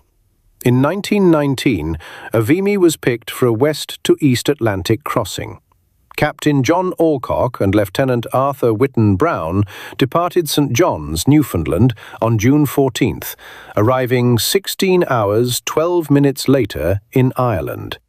In 1919, a Vimy was picked for a west to east Atlantic crossing. Captain John Alcock and Lieutenant Arthur Whitten Brown departed St. John's, Newfoundland, on June 14th, arriving 16 hours, 12 minutes later in Ireland.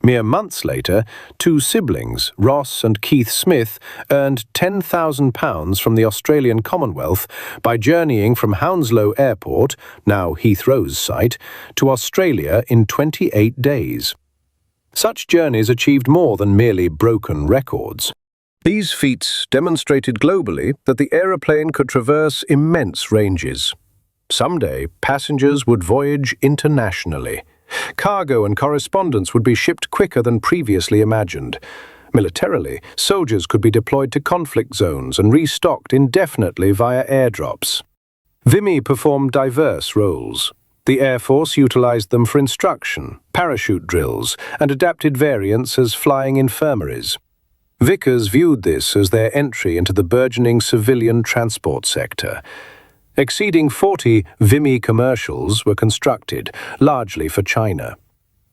Mere months later, 2 siblings, Ross and Keith Smith, earned £10,000 from the Australian Commonwealth by journeying from Hounslow Airport, now Heathrow's site, to Australia in 28 days. Such journeys achieved more than merely broken records. These feats demonstrated globally that the aeroplane could traverse immense ranges. Someday, passengers would voyage internationally. Cargo and correspondence would be shipped quicker than previously imagined. Militarily, soldiers could be deployed to conflict zones and restocked indefinitely via airdrops. Vimy performed diverse roles. The Air Force utilized them for instruction, parachute drills, and adapted variants as flying infirmaries. Vickers viewed this as their entry into the burgeoning civilian transport sector. Exceeding 40 Vimy commercials were constructed, largely for China.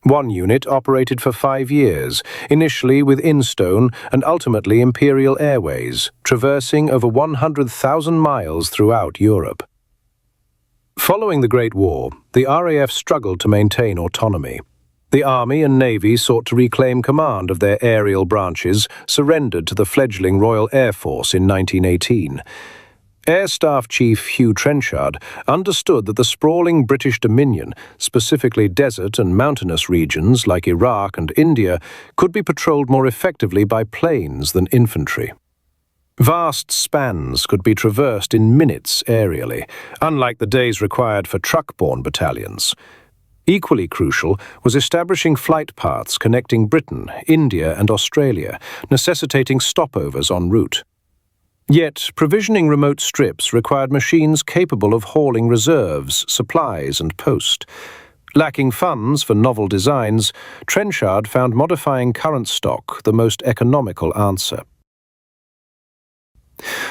One unit operated for 5 years, initially with Instone and ultimately Imperial Airways, traversing over 100,000 miles throughout Europe. Following the Great War, the RAF struggled to maintain autonomy. The Army and Navy sought to reclaim command of their aerial branches, surrendered to the fledgling Royal Air Force in 1918. Air Staff Chief Hugh Trenchard understood that the sprawling British Dominion, specifically desert and mountainous regions like Iraq and India, could be patrolled more effectively by planes than infantry. Vast spans could be traversed in minutes aerially, unlike the days required for truck-borne battalions. Equally crucial was establishing flight paths connecting Britain, India and Australia, necessitating stopovers en route. Yet, provisioning remote strips required machines capable of hauling reserves, supplies and post. Lacking funds for novel designs, Trenchard found modifying current stock the most economical answer.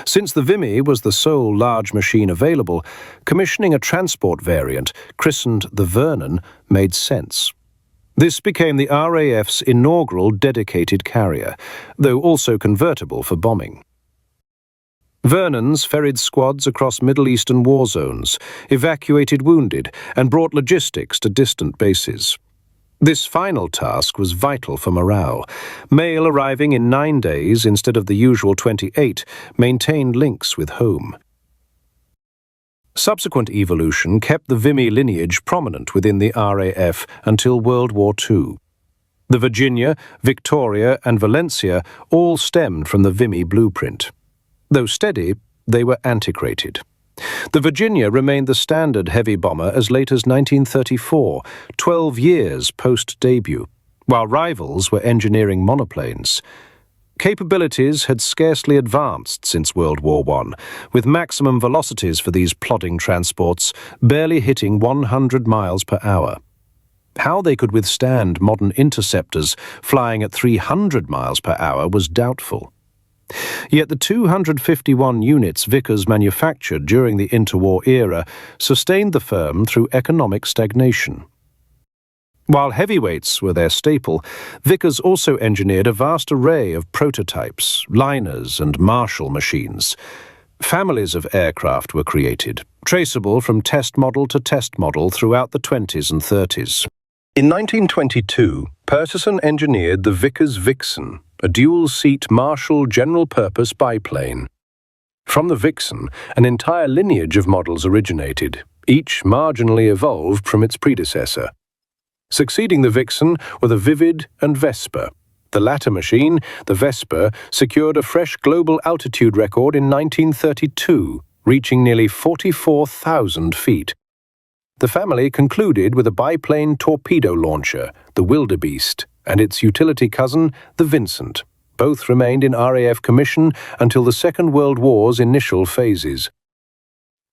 Since the Vimy was the sole large machine available, commissioning a transport variant, christened the Vernon, made sense. This became the RAF's inaugural dedicated carrier, though also convertible for bombing. Vernons ferried squads across Middle Eastern war zones, evacuated wounded, and brought logistics to distant bases. This final task was vital for morale. Mail arriving in 9 days instead of the usual 28 maintained links with home. Subsequent evolution kept the Vimy lineage prominent within the RAF until World War II. The Virginia, Victoria and Valencia all stemmed from the Vimy blueprint. Though steady, they were antiquated. The Virginia remained the standard heavy bomber as late as 1934, 12 years post-debut, while rivals were engineering monoplanes. Capabilities had scarcely advanced since World War I, with maximum velocities for these plodding transports barely hitting 100 miles per hour. How they could withstand modern interceptors flying at 300 miles per hour was doubtful. Yet the 251 units Vickers manufactured during the interwar era sustained the firm through economic stagnation. While heavyweights were their staple, Vickers also engineered a vast array of prototypes, liners and Marshall machines. Families of aircraft were created, traceable from test model to test model throughout the 20s and 30s. In 1922, Purseson engineered the Vickers Vixen, a dual-seat Marshall general-purpose biplane. From the Vixen, an entire lineage of models originated, each marginally evolved from its predecessor. Succeeding the Vixen were the Vivid and Vesper. The latter machine, the Vesper, secured a fresh global altitude record in 1932, reaching nearly 44,000 feet. The family concluded with a biplane torpedo launcher, the Wildebeest, and its utility cousin, the Vincent. Both remained in RAF commission until the Second World War's initial phases.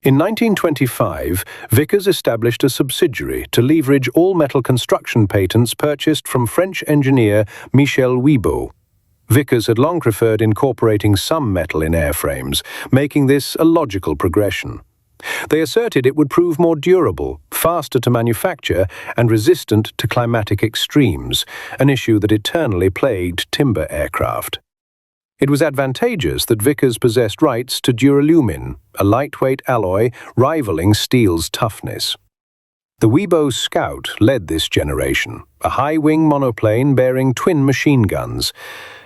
In 1925, Vickers established a subsidiary to leverage all-metal construction patents purchased from French engineer Michel Wibeau. Vickers had long preferred incorporating some metal in airframes, making this a logical progression. They asserted it would prove more durable, faster to manufacture, and resistant to climatic extremes, an issue that eternally plagued timber aircraft. It was advantageous that Vickers possessed rights to duralumin, a lightweight alloy rivaling steel's toughness. The Wibeau Scout led this generation, a high-wing monoplane bearing twin machine guns.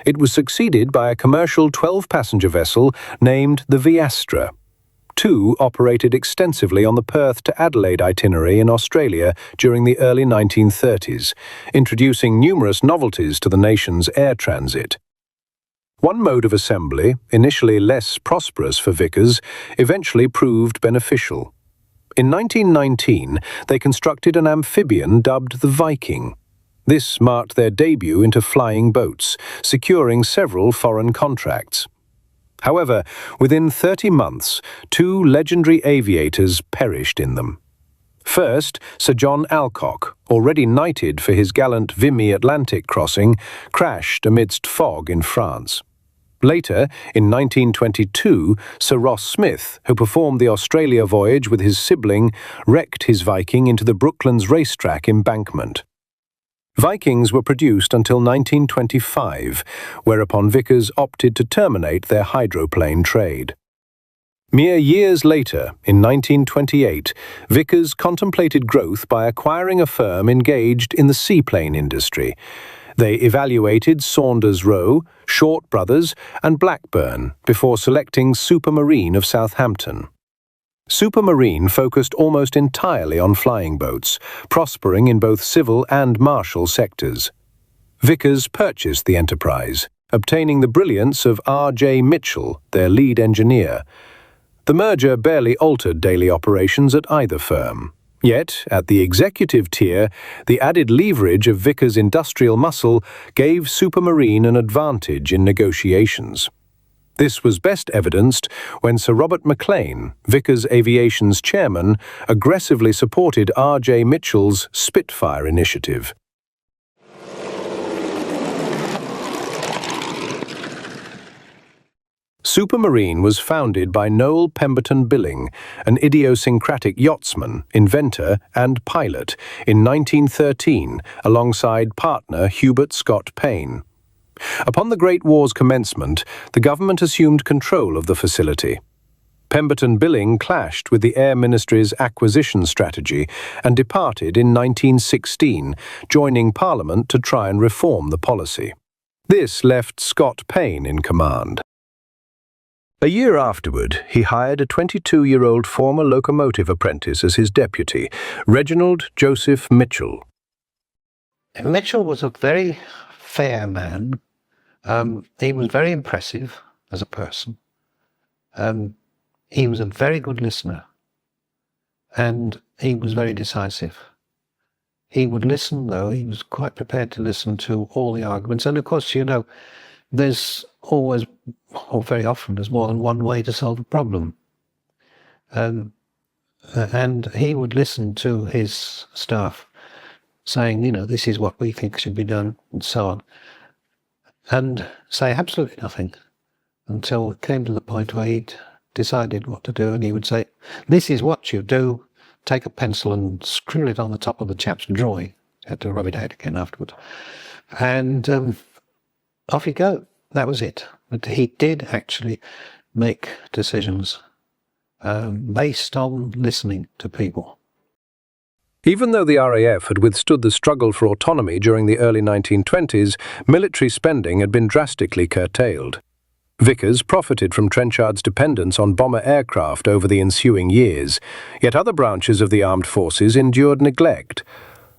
It was succeeded by a commercial 12-passenger vessel named the Viastra. Two operated extensively on the Perth to Adelaide itinerary in Australia during the early 1930s, introducing numerous novelties to the nation's air transit. One mode of assembly, initially less prosperous for Vickers, eventually proved beneficial. In 1919, they constructed an amphibian dubbed the Viking. This marked their debut into flying boats, securing several foreign contracts. However, within 30 months, two legendary aviators perished in them. First, Sir John Alcock, already knighted for his gallant Vimy Atlantic crossing, crashed amidst fog in France. Later, in 1922, Sir Ross Smith, who performed the Australia voyage with his sibling, wrecked his Viking into the Brooklands racetrack embankment. Vikings were produced until 1925, whereupon Vickers opted to terminate their hydroplane trade. Mere years later, in 1928, Vickers contemplated growth by acquiring a firm engaged in the seaplane industry. They evaluated Saunders Roe, Short Brothers, and Blackburn before selecting Supermarine of Southampton. Supermarine focused almost entirely on flying boats, prospering in both civil and martial sectors. Vickers purchased the enterprise, obtaining the brilliance of R.J. Mitchell, their lead engineer. The merger barely altered daily operations at either firm. Yet, at the executive tier, the added leverage of Vickers' industrial muscle gave Supermarine an advantage in negotiations. This was best evidenced when Sir Robert Maclean, Vickers Aviation's chairman, aggressively supported R.J. Mitchell's Spitfire initiative. Supermarine was founded by Noel Pemberton Billing, an idiosyncratic yachtsman, inventor, and pilot, in 1913, alongside partner Hubert Scott Payne. Upon the Great War's commencement, the government assumed control of the facility. Pemberton Billing clashed with the Air Ministry's acquisition strategy and departed in 1916, joining Parliament to try and reform the policy. This left Scott Payne in command. A year afterward, he hired a 22-year-old former locomotive apprentice as his deputy, Reginald Joseph Mitchell. Mitchell was a very fair man. He was very impressive as a person. He was a very good listener, and he was very decisive. He would listen, though. He was quite prepared to listen to all the arguments. And of course, you know, there's always, or very often, there's more than one way to solve a problem. And he would listen to his staff saying, you know, this is what we think should be done, and so on, and say absolutely nothing until it came to the point where he'd decided what to do, and he would say, this is what you do. Take a pencil and scribble it on the top of the chap's drawing. Had to rub it out again afterwards. And off you go. That was it. But he did actually make decisions based on listening to people. Even though the RAF had withstood the struggle for autonomy during the early 1920s, military spending had been drastically curtailed. Vickers profited from Trenchard's dependence on bomber aircraft over the ensuing years, yet other branches of the armed forces endured neglect.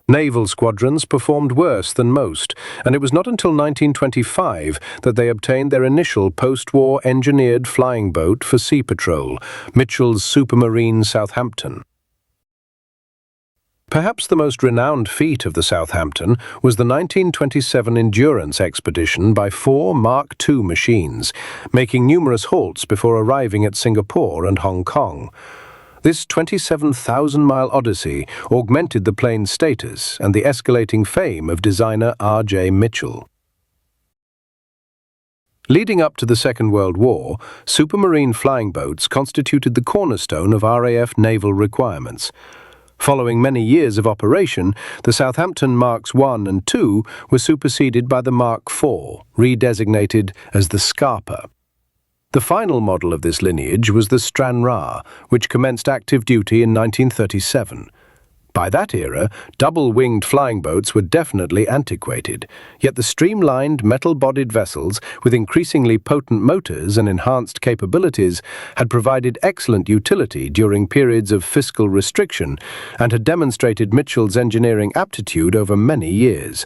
Naval squadrons performed worse than most, and it was not until 1925 that they obtained their initial post-war engineered flying boat for sea patrol, Mitchell's Supermarine Southampton. Perhaps the most renowned feat of the Southampton was the 1927 endurance expedition by 4 Mark II machines, making numerous halts before arriving at Singapore and Hong Kong. This 27,000-mile odyssey augmented the plane's status and the escalating fame of designer R.J. Mitchell. Leading up to the Second World War, supermarine flying boats constituted the cornerstone of RAF naval requirements. Following many years of operation, the Southampton Marks I and II were superseded by the Mark IV, redesignated as the Scarpa. The final model of this lineage was the Stranraer, which commenced active duty in 1937. By that era, double-winged flying boats were definitely antiquated, yet the streamlined, metal-bodied vessels, with increasingly potent motors and enhanced capabilities, had provided excellent utility during periods of fiscal restriction and had demonstrated Mitchell's engineering aptitude over many years.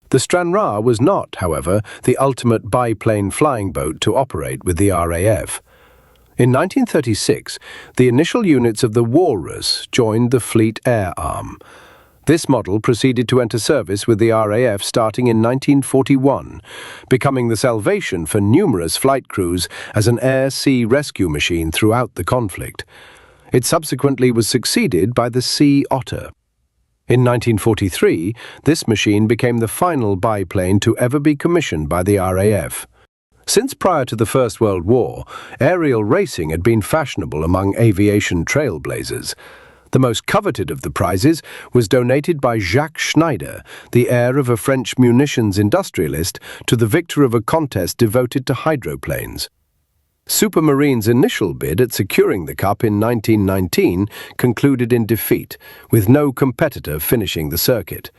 The Stranraer was not, however, the ultimate biplane flying boat to operate with the RAF. In 1936, the initial units of the Walrus joined the Fleet Air Arm. This model proceeded to enter service with the RAF starting in 1941, becoming the salvation for numerous flight crews as an air-sea rescue machine throughout the conflict. It subsequently was succeeded by the Sea Otter. In 1943, this machine became the final biplane to ever be commissioned by the RAF. Since prior to the First World War, aerial racing had been fashionable among aviation trailblazers. The most coveted of the prizes was donated by Jacques Schneider, the heir of a French munitions industrialist, to the victor of a contest devoted to hydroplanes. Supermarine's initial bid at securing the Cup in 1919 concluded in defeat, with no competitor finishing the circuit.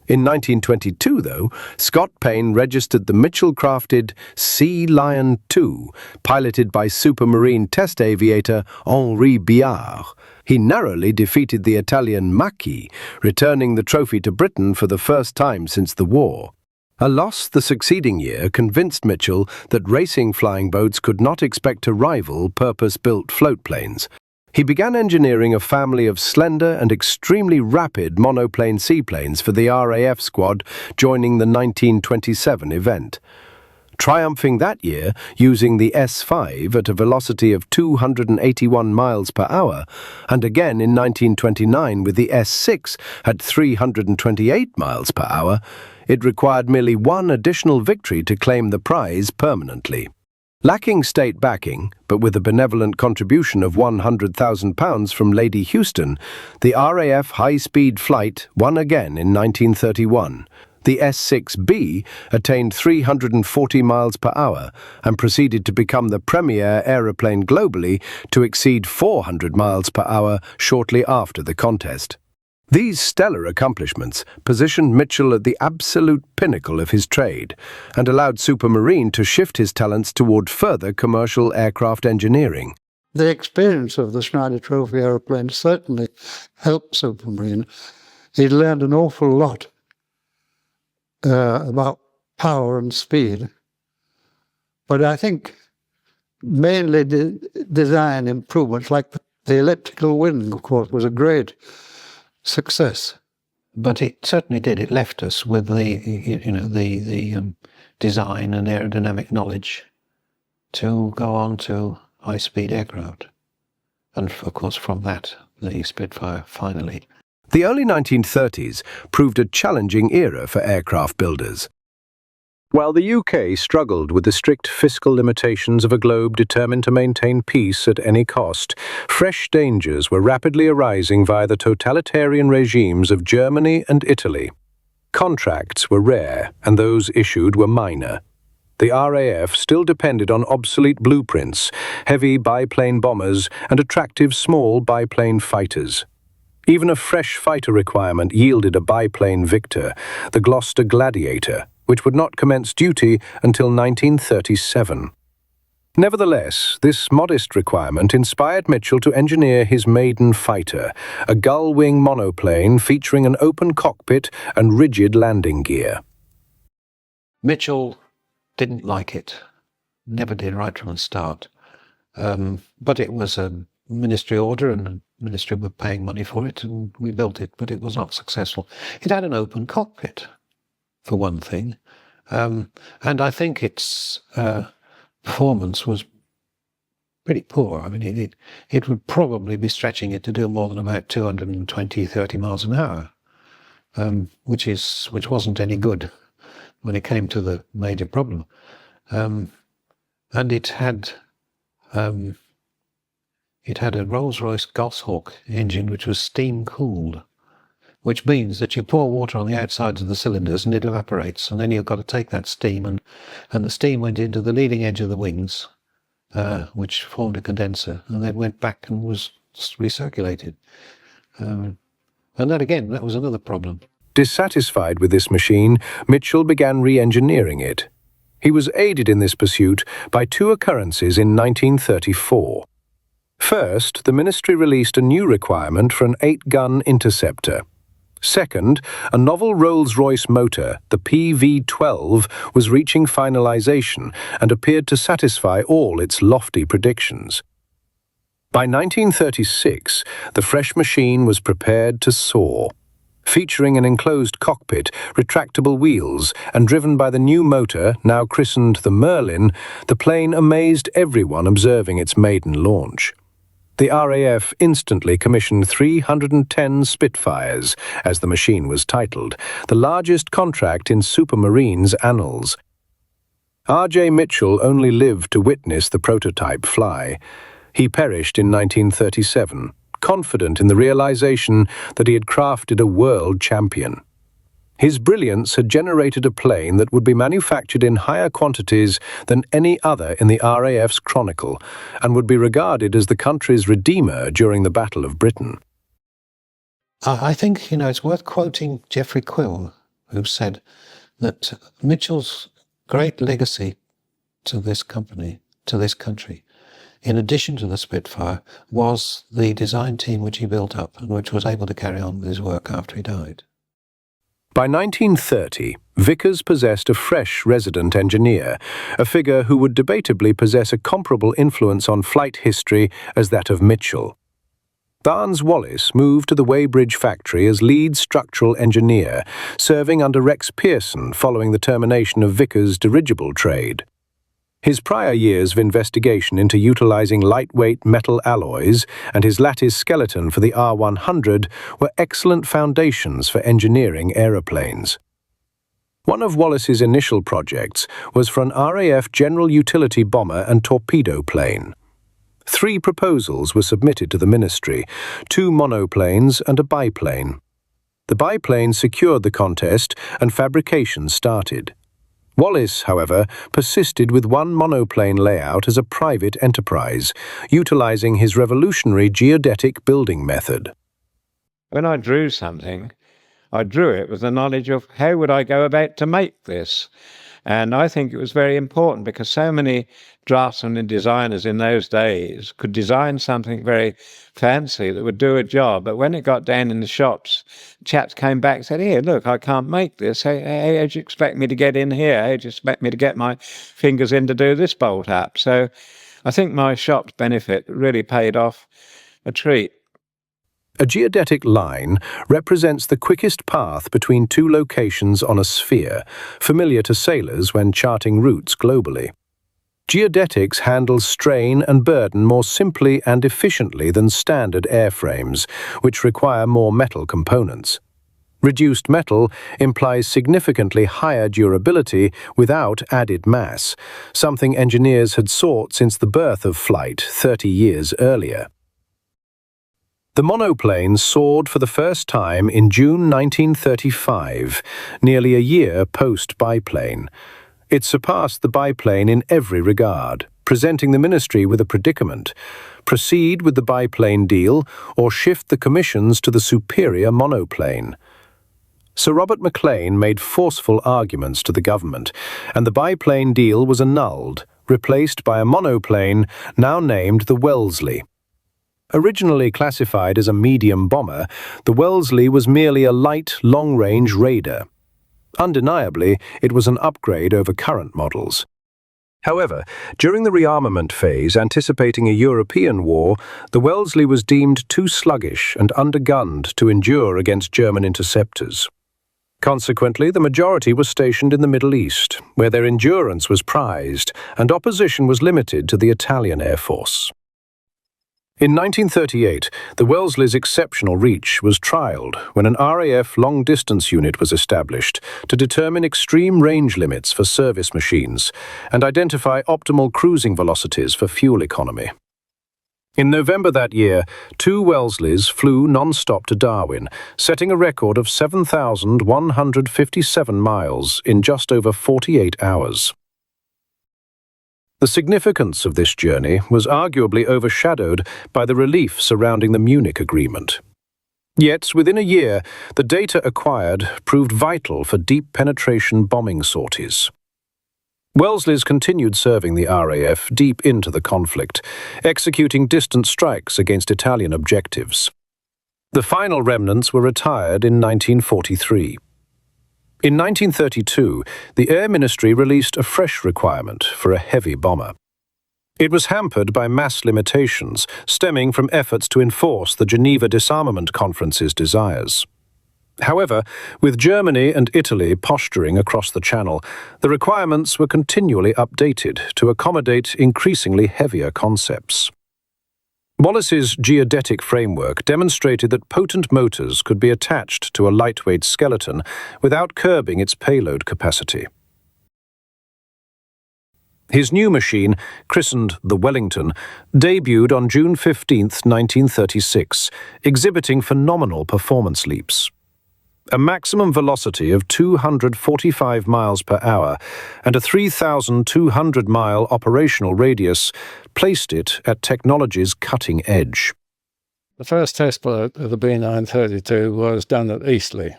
In 1922, though, Scott Payne registered the Mitchell-crafted Sea Lion II, piloted by Supermarine test aviator Henri Biard. He narrowly defeated the Italian Macchi, returning the trophy to Britain for the first time since the war. A loss the succeeding year convinced Mitchell that racing flying boats could not expect to rival purpose-built floatplanes. He began engineering a family of slender and extremely rapid monoplane seaplanes for the RAF squad joining the 1927 event. Triumphing that year using the S5 at a velocity of 281 miles per hour, and again in 1929 with the S6 at 328 miles per hour, it required merely one additional victory to claim the prize permanently. Lacking state backing, but with a benevolent contribution of £100,000 from Lady Houston, the RAF high-speed flight won again in 1931. The S-6B attained 340 miles per hour and proceeded to become the premier aeroplane globally to exceed 400 miles per hour shortly after the contest. These stellar accomplishments positioned Mitchell at the absolute pinnacle of his trade and allowed Supermarine to shift his talents toward further commercial aircraft engineering. The experience of the Schneider Trophy aeroplane certainly helped Supermarine. He'd learned an awful lot about power and speed. But I think mainly design improvements, like the elliptical wing, of course, was a great success. But it certainly did. It left us with the design and aerodynamic knowledge to go on to high-speed aircraft. And, of course, from that, the Spitfire finally. The early 1930s proved a challenging era for aircraft builders. While the UK struggled with the strict fiscal limitations of a globe determined to maintain peace at any cost, fresh dangers were rapidly arising via the totalitarian regimes of Germany and Italy. Contracts were rare, and those issued were minor. The RAF still depended on obsolete blueprints, heavy biplane bombers, and attractive small biplane fighters. Even a fresh fighter requirement yielded a biplane Victor, the Gloucester Gladiator, which would not commence duty until 1937. Nevertheless, this modest requirement inspired Mitchell to engineer his maiden fighter, a gull-wing monoplane featuring an open cockpit and rigid landing gear. Mitchell didn't like it, never did right from the start. But it was a ministry order, and the ministry were paying money for it, and we built it, but it was not successful. It had an open cockpit, for one thing, and I think its performance was pretty poor. I mean, it would probably be stretching it to do more than about 220, 30 miles an hour, which wasn't any good when it came to the major problem. And it had a Rolls-Royce Goshawk engine which was steam-cooled, which means that you pour water on the outsides of the cylinders and it evaporates, and then you've got to take that steam, and the steam went into the leading edge of the wings, which formed a condenser, and then went back and was recirculated. And that was another problem. Dissatisfied with this machine, Mitchell began re-engineering it. He was aided in this pursuit by two occurrences in 1934. First, the ministry released a new requirement for an 8-gun interceptor. Second, a novel Rolls-Royce motor, the PV-12, was reaching finalization and appeared to satisfy all its lofty predictions. By 1936, the fresh machine was prepared to soar. Featuring an enclosed cockpit, retractable wheels, and driven by the new motor, now christened the Merlin, the plane amazed everyone observing its maiden launch. The RAF instantly commissioned 310 Spitfires, as the machine was titled, the largest contract in Supermarine's annals. R.J. Mitchell only lived to witness the prototype fly. He perished in 1937, confident in the realization that he had crafted a world champion. His brilliance had generated a plane that would be manufactured in higher quantities than any other in the RAF's chronicle, and would be regarded as the country's redeemer during the Battle of Britain. I think, it's worth quoting Geoffrey Quill, who said that Mitchell's great legacy to this company, to this country, in addition to the Spitfire, was the design team which he built up and which was able to carry on with his work after he died. By 1930, Vickers possessed a fresh resident engineer, a figure who would debatably possess a comparable influence on flight history as that of Mitchell. Barnes Wallis moved to the Weybridge factory as lead structural engineer, serving under Rex Pearson following the termination of Vickers' dirigible trade. His prior years of investigation into utilizing lightweight metal alloys and his lattice skeleton for the R100 were excellent foundations for engineering aeroplanes. One of Wallis's initial projects was for an RAF general utility bomber and torpedo plane. 3 proposals were submitted to the ministry, 2 monoplanes and a biplane. The biplane secured the contest and fabrication started. Wallis, however, persisted with one monoplane layout as a private enterprise, utilizing his revolutionary geodetic building method. When I drew something, I drew it with the knowledge of how would I go about to make this. And I think it was very important because so many draftsmen and designers in those days could design something very fancy that would do a job. But when it got down in the shops, chaps came back and said, "Here, look, I can't make this. How do you expect me to get in here? How do you expect me to get my fingers in to do this bolt up?" So I think my shop's benefit really paid off a treat. A geodetic line represents the quickest path between two locations on a sphere, familiar to sailors when charting routes globally. Geodetics handles strain and burden more simply and efficiently than standard airframes, which require more metal components. Reduced metal implies significantly higher durability without added mass, something engineers had sought since the birth of flight 30 years earlier. The monoplane soared for the first time in June 1935, nearly a year post-biplane. It surpassed the biplane in every regard, presenting the ministry with a predicament: proceed with the biplane deal or shift the commissions to the superior monoplane. Sir Robert Maclean made forceful arguments to the government, and the biplane deal was annulled, replaced by a monoplane now named the Wellesley. Originally classified as a medium bomber, the Wellesley was merely a light, long-range raider. Undeniably, it was an upgrade over current models. However, during the rearmament phase anticipating a European war, the Wellesley was deemed too sluggish and undergunned to endure against German interceptors. Consequently, the majority was stationed in the Middle East, where their endurance was prized and opposition was limited to the Italian Air Force. In 1938, the Wellesley's exceptional reach was trialled when an RAF long-distance unit was established to determine extreme range limits for service machines and identify optimal cruising velocities for fuel economy. In November that year, 2 Wellesleys flew non-stop to Darwin, setting a record of 7,157 miles in just over 48 hours. The significance of this journey was arguably overshadowed by the relief surrounding the Munich Agreement. Yet, within a year, the data acquired proved vital for deep penetration bombing sorties. Wellesleys continued serving the RAF deep into the conflict, executing distant strikes against Italian objectives. The final remnants were retired in 1943. In 1932, the Air Ministry released a fresh requirement for a heavy bomber. It was hampered by mass limitations stemming from efforts to enforce the Geneva Disarmament Conference's desires. However, with Germany and Italy posturing across the Channel, the requirements were continually updated to accommodate increasingly heavier concepts. Wallis's geodetic framework demonstrated that potent motors could be attached to a lightweight skeleton without curbing its payload capacity. His new machine, christened the Wellington, debuted on June 15, 1936, exhibiting phenomenal performance leaps. A maximum velocity of 245 miles per hour and a 3,200-mile operational radius placed it at technology's cutting edge. The first test flight of the B932 was done at Eastleigh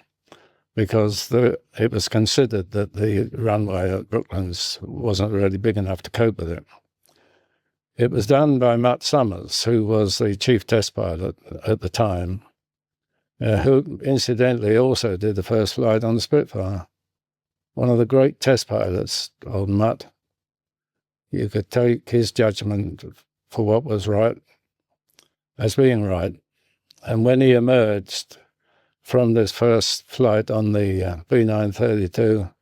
because it was considered that the runway at Brooklands wasn't really big enough to cope with it. It was done by Matt Summers, who was the chief test pilot at the time, who incidentally also did the first flight on the Spitfire. One of the great test pilots, old Matt. You could take his judgment for what was right as being right. And when he emerged from this first flight on the B932,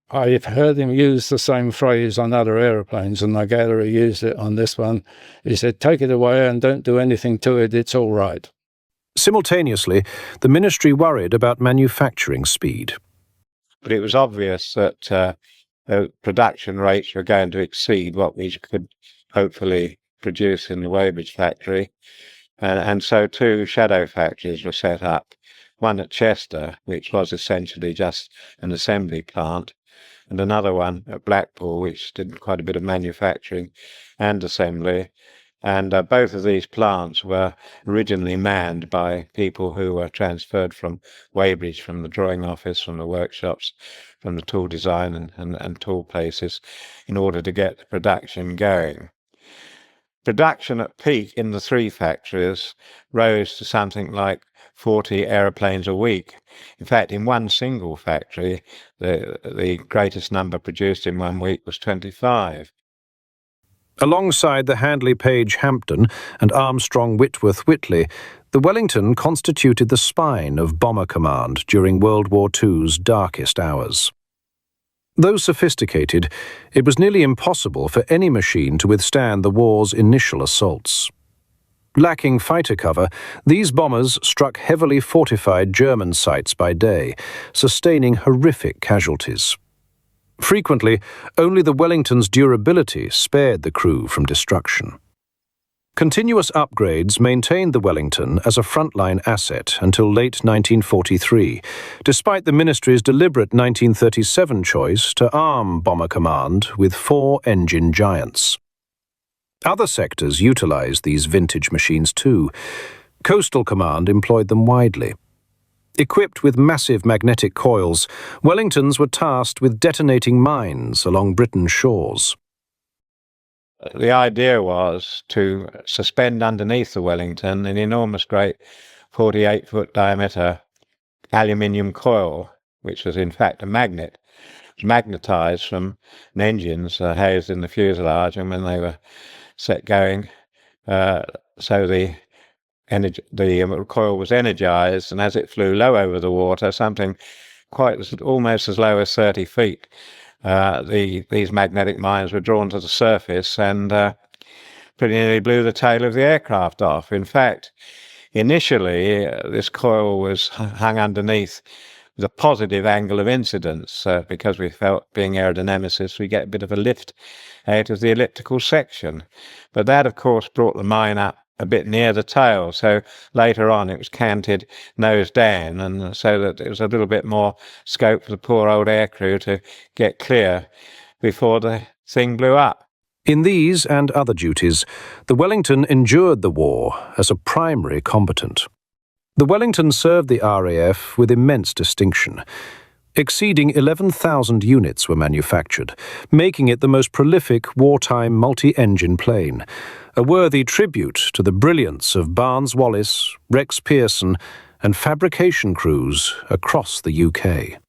I've heard him use the same phrase on other aeroplanes, and I gather he used it on this one. He said, "Take it away and don't do anything to it, it's all right." Simultaneously, the ministry worried about manufacturing speed. But it was obvious that the production rates were going to exceed what we could hopefully produce in the Weybridge factory. And so two shadow factories were set up, one at Chester, which was essentially just an assembly plant, and another one at Blackpool, which did quite a bit of manufacturing and assembly. And both of these plants were originally manned by people who were transferred from Weybridge, from the drawing office, from the workshops, from the tool design and tool places, in order to get the production going. Production at peak in the three factories rose to something like 40 aeroplanes a week. In fact, in one single factory, the greatest number produced in 1 week was 25. Alongside the Handley Page Hampton and Armstrong Whitworth Whitley, the Wellington constituted the spine of bomber command during World War II's darkest hours. Though sophisticated, it was nearly impossible for any machine to withstand the war's initial assaults. Lacking fighter cover, these bombers struck heavily fortified German sites by day, sustaining horrific casualties. Frequently, only the Wellington's durability spared the crew from destruction. Continuous upgrades maintained the Wellington as a frontline asset until late 1943, despite the Ministry's deliberate 1937 choice to arm Bomber Command with 4 engine giants. Other sectors utilized these vintage machines too. Coastal Command employed them widely. Equipped with massive magnetic coils, Wellingtons were tasked with detonating mines along Britain's shores. The idea was to suspend underneath the Wellington an enormous great 48-foot diameter aluminium coil, which was in fact a magnet. It was magnetised from engines housed in the fuselage, and when they were set going, so the coil was energised, and as it flew low over the water, something almost as low as 30 feet, these magnetic mines were drawn to the surface and pretty nearly blew the tail of the aircraft off. In fact, initially, this coil was hung underneath with a positive angle of incidence because we felt, being aerodynamicists, we get a bit of a lift out of the elliptical section. But that, of course, brought the mine up a bit near the tail, so later on it was canted nose down, and so that there was a little bit more scope for the poor old aircrew to get clear before the thing blew up. In these and other duties, the Wellington endured the war as a primary combatant. The Wellington served the RAF with immense distinction. Exceeding 11,000 units were manufactured, making it the most prolific wartime multi-engine plane, a worthy tribute to the brilliance of Barnes Wallis, Rex Pearson, and fabrication crews across the UK.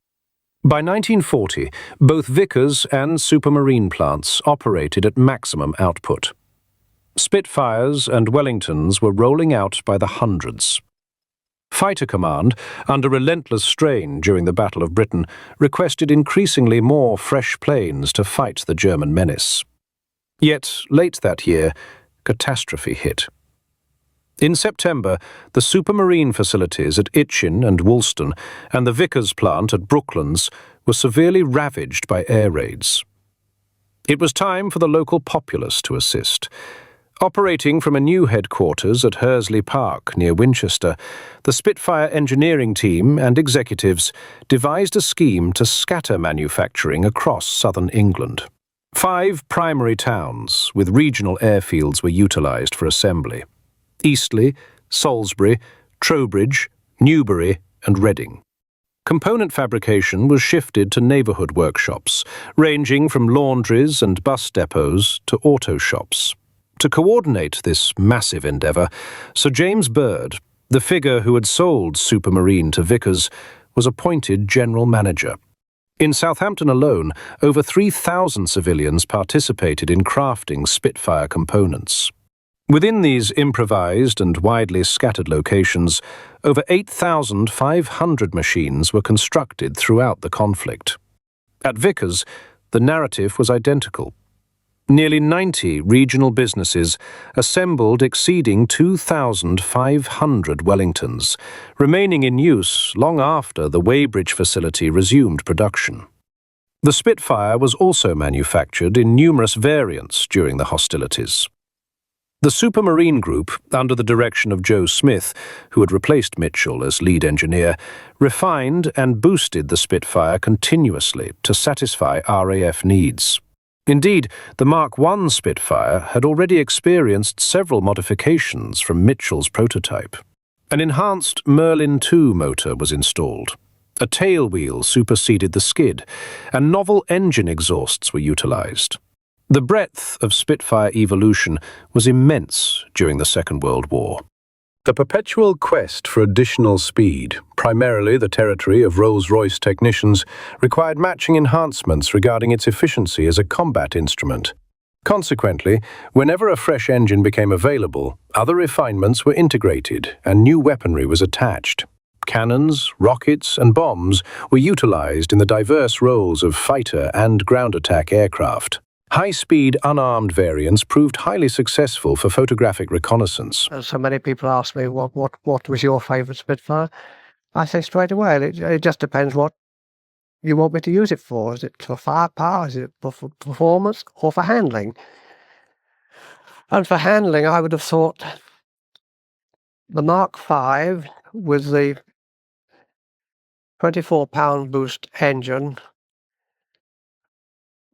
By 1940, both Vickers and Supermarine plants operated at maximum output. Spitfires and Wellingtons were rolling out by the hundreds. Fighter Command, under relentless strain during the Battle of Britain, requested increasingly more fresh planes to fight the German menace. Yet, late that year, catastrophe hit. In September, the Supermarine facilities at Itchen and Woolston and the Vickers plant at Brooklands were severely ravaged by air raids. It was time for the local populace to assist. Operating from a new headquarters at Hursley Park near Winchester, the Spitfire engineering team and executives devised a scheme to scatter manufacturing across southern England. 5 primary towns with regional airfields were utilised for assembly: Eastleigh, Salisbury, Trowbridge, Newbury and Reading. Component fabrication was shifted to neighbourhood workshops, ranging from laundries and bus depots to auto shops. To coordinate this massive endeavour, Sir James Bird, the figure who had sold Supermarine to Vickers, was appointed general manager. In Southampton alone, over 3,000 civilians participated in crafting Spitfire components. Within these improvised and widely scattered locations, over 8,500 machines were constructed throughout the conflict. At Vickers, the narrative was identical. Nearly 90 regional businesses assembled exceeding 2,500 Wellingtons, remaining in use long after the Weybridge facility resumed production. The Spitfire was also manufactured in numerous variants during the hostilities. The The Supermarine Group, under the direction of Joe Smith, who had replaced Mitchell as lead engineer, refined and boosted the Spitfire continuously to satisfy RAF needs. Indeed, the Mark I Spitfire had already experienced several modifications from Mitchell's prototype. An enhanced Merlin II motor was installed. A tailwheel superseded the skid, and novel engine exhausts were utilized. The breadth of Spitfire evolution was immense during the Second World War. The perpetual quest for additional speed, primarily the territory of Rolls-Royce technicians, required matching enhancements regarding its efficiency as a combat instrument. Consequently, whenever a fresh engine became available, other refinements were integrated and new weaponry was attached. Cannons, rockets, and bombs were utilized in the diverse roles of fighter and ground attack aircraft. High-speed, unarmed variants proved highly successful for photographic reconnaissance. So many people ask me, what was your favourite Spitfire? I say straight away, it just depends what you want me to use it for. Is it for firepower, is it for performance, or for handling? And for handling, I would have thought the Mark V with the 24-pound boost engine.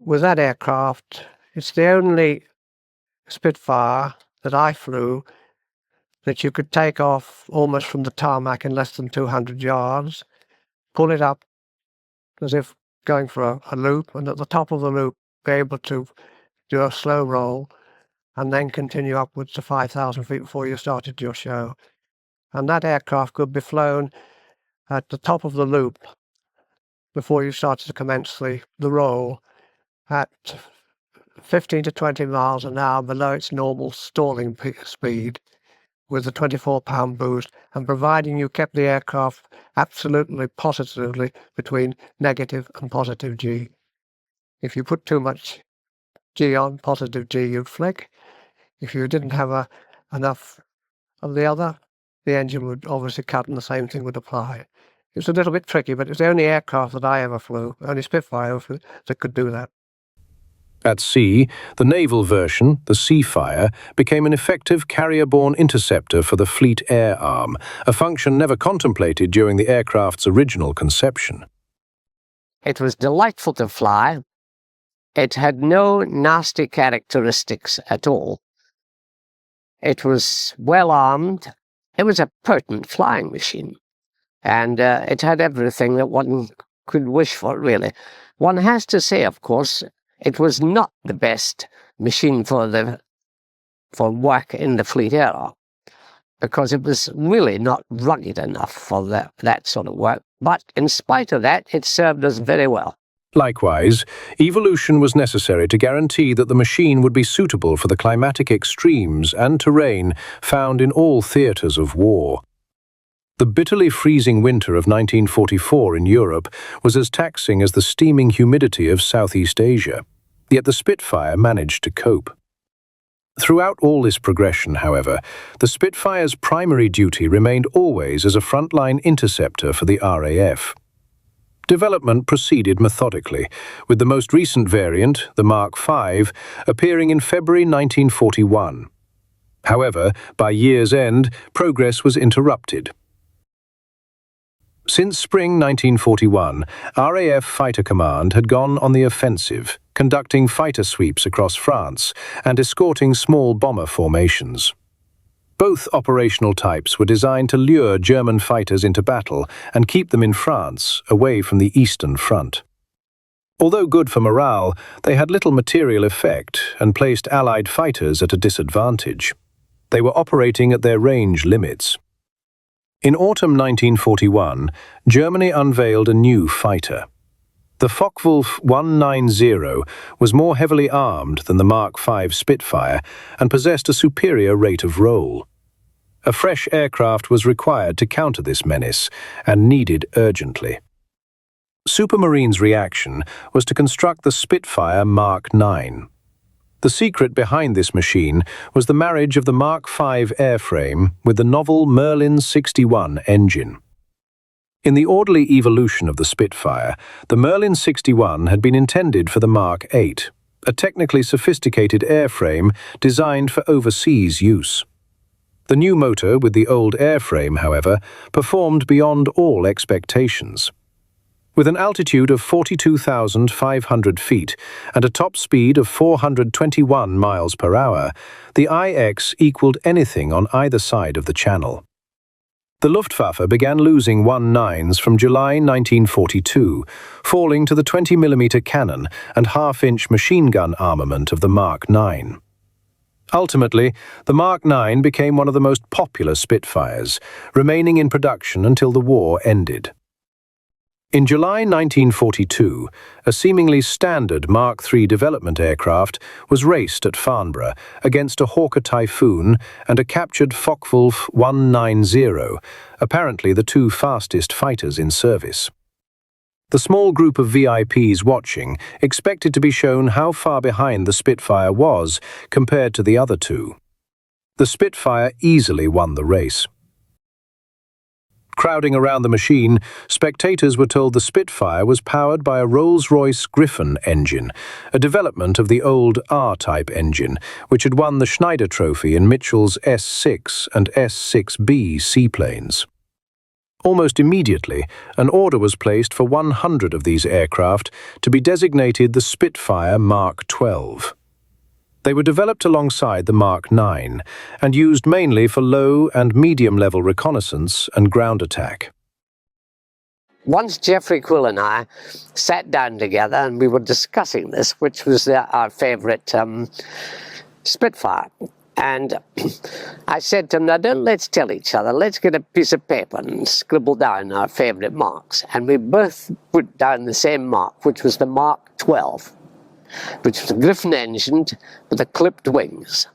With that aircraft, it's the only Spitfire that I flew that you could take off almost from the tarmac in less than 200 yards, pull it up as if going for a loop, and at the top of the loop be able to do a slow roll and then continue upwards to 5,000 feet before you started your show. And that aircraft could be flown at the top of the loop before you started to commence the roll, at 15 to 20 miles an hour below its normal stalling speed with the 24-pound boost, and providing you kept the aircraft absolutely positively between negative and positive G. If you put too much G on, positive G, you'd flick. If you didn't have enough of the other, the engine would obviously cut, and the same thing would apply. It's a little bit tricky, but it's the only aircraft that I ever flew, only Spitfire that could do that. At sea, the naval version, the Seafire, became an effective carrier-borne interceptor for the Fleet Air Arm, a function never contemplated during the aircraft's original conception. It was delightful to fly. It had no nasty characteristics at all. It was well armed. It was a potent flying machine. And it had everything that one could wish for, really. One has to say, of course, it was not the best machine for work in the Fleet Air Arm, because it was really not rugged enough for that sort of work. But in spite of that, it served us very well. Likewise, evolution was necessary to guarantee that the machine would be suitable for the climatic extremes and terrain found in all theatres of war. The bitterly freezing winter of 1944 in Europe was as taxing as the steaming humidity of Southeast Asia, yet the Spitfire managed to cope. Throughout all this progression, however, the Spitfire's primary duty remained always as a frontline interceptor for the RAF. Development proceeded methodically, with the most recent variant, the Mark V, appearing in February 1941. However, by year's end, progress was interrupted. Since spring 1941, RAF Fighter Command had gone on the offensive, conducting fighter sweeps across France and escorting small bomber formations. Both operational types were designed to lure German fighters into battle and keep them in France, away from the Eastern Front. Although good for morale, they had little material effect and placed Allied fighters at a disadvantage. They were operating at their range limits. In autumn 1941, Germany unveiled a new fighter. The Focke-Wulf 190 was more heavily armed than the Mark V Spitfire and possessed a superior rate of roll. A fresh aircraft was required to counter this menace, and needed urgently. Supermarine's reaction was to construct the Spitfire Mark IX. The secret behind this machine was the marriage of the Mark V airframe with the novel Merlin 61 engine. In the orderly evolution of the Spitfire, the Merlin 61 had been intended for the Mark VIII, a technically sophisticated airframe designed for overseas use. The new motor with the old airframe, however, performed beyond all expectations. With an altitude of 42,500 feet and a top speed of 421 miles per hour, the IX equaled anything on either side of the Channel. The Luftwaffe began losing 1-9s from July 1942, falling to the 20mm cannon and half-inch machine gun armament of the Mark IX. Ultimately, the Mark IX became one of the most popular Spitfires, remaining in production until the war ended. In July 1942, a seemingly standard Mark III development aircraft was raced at Farnborough against a Hawker Typhoon and a captured Focke-Wulf 190, apparently the two fastest fighters in service. The small group of VIPs watching expected to be shown how far behind the Spitfire was compared to the other two. The Spitfire easily won the race. Crowding around the machine, spectators were told the Spitfire was powered by a Rolls-Royce Griffon engine, a development of the old R-type engine, which had won the Schneider Trophy in Mitchell's S6 and S6B seaplanes. Almost immediately, an order was placed for 100 of these aircraft to be designated the Spitfire Mark XII. They were developed alongside the Mark IX and used mainly for low and medium-level reconnaissance and ground attack. Once Geoffrey Quill and I sat down together and we were discussing this, which was our favourite Spitfire. And I said to him, now let's tell each other, let's get a piece of paper and scribble down our favourite marks. And we both put down the same mark, which was the Mark XII. Which was a Griffon engine with the clipped wings.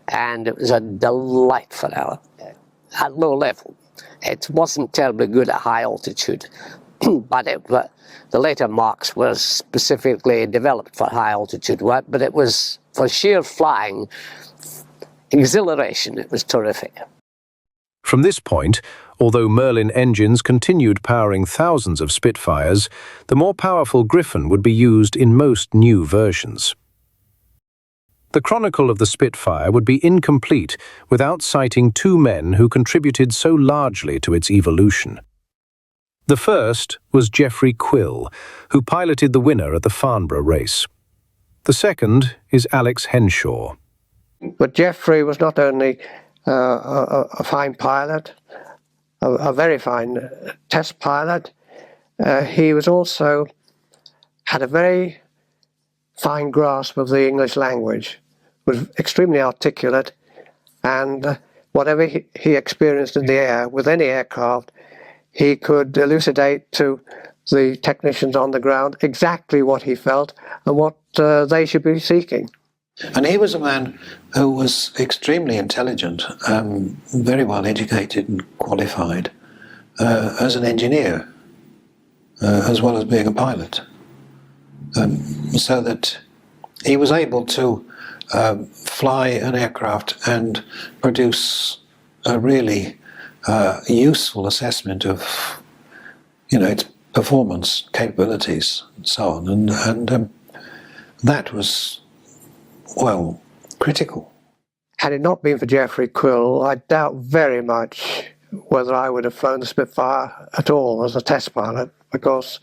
And it was a delightful hour at low level. It wasn't terribly good at high altitude, but the later marks were specifically developed for high altitude work, but it was for sheer flying exhilaration. It was terrific. From this point, although Merlin engines continued powering thousands of Spitfires, the more powerful Griffon would be used in most new versions. The chronicle of the Spitfire would be incomplete without citing two men who contributed so largely to its evolution. The first was Geoffrey Quill, who piloted the winner at the Farnborough race. The second is Alex Henshaw. But Geoffrey was not only a fine pilot, a very fine test pilot. He was also had a very fine grasp of the English language, was extremely articulate, and whatever he experienced in the air with any aircraft, he could elucidate to the technicians on the ground exactly what he felt and what they should be seeking. And he was a man who was extremely intelligent, very well educated and qualified as an engineer, as well as being a pilot. So that he was able to fly an aircraft and produce a really useful assessment of, its performance capabilities and so on. And that was, well, critical. Had it not been for Geoffrey Quill, I doubt very much whether I would have flown the Spitfire at all as a test pilot, because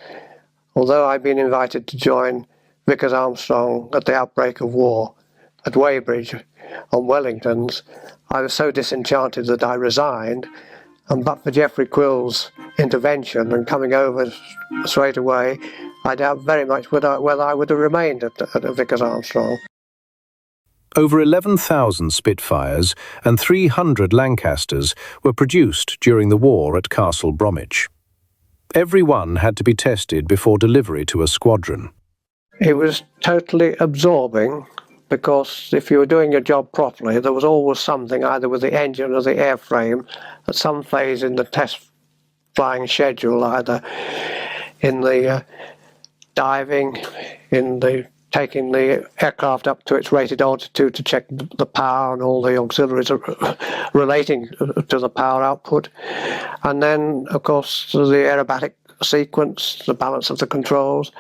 although I'd been invited to join Vickers Armstrong at the outbreak of war at Weybridge on Wellingtons, I was so disenchanted that I resigned, and but for Geoffrey Quill's intervention and coming over straight away, I doubt very much whether I would have remained at Vickers Armstrong. Over 11,000 Spitfires and 300 Lancasters were produced during the war at Castle Bromwich. Every one had to be tested before delivery to a squadron. It was totally absorbing, because if you were doing your job properly, there was always something, either with the engine or the airframe, at some phase in the test flying schedule, either in the diving, in the taking the aircraft up to its rated altitude to check the power and all the auxiliaries relating to the power output. And then, of course, the aerobatic sequence, the balance of the controls.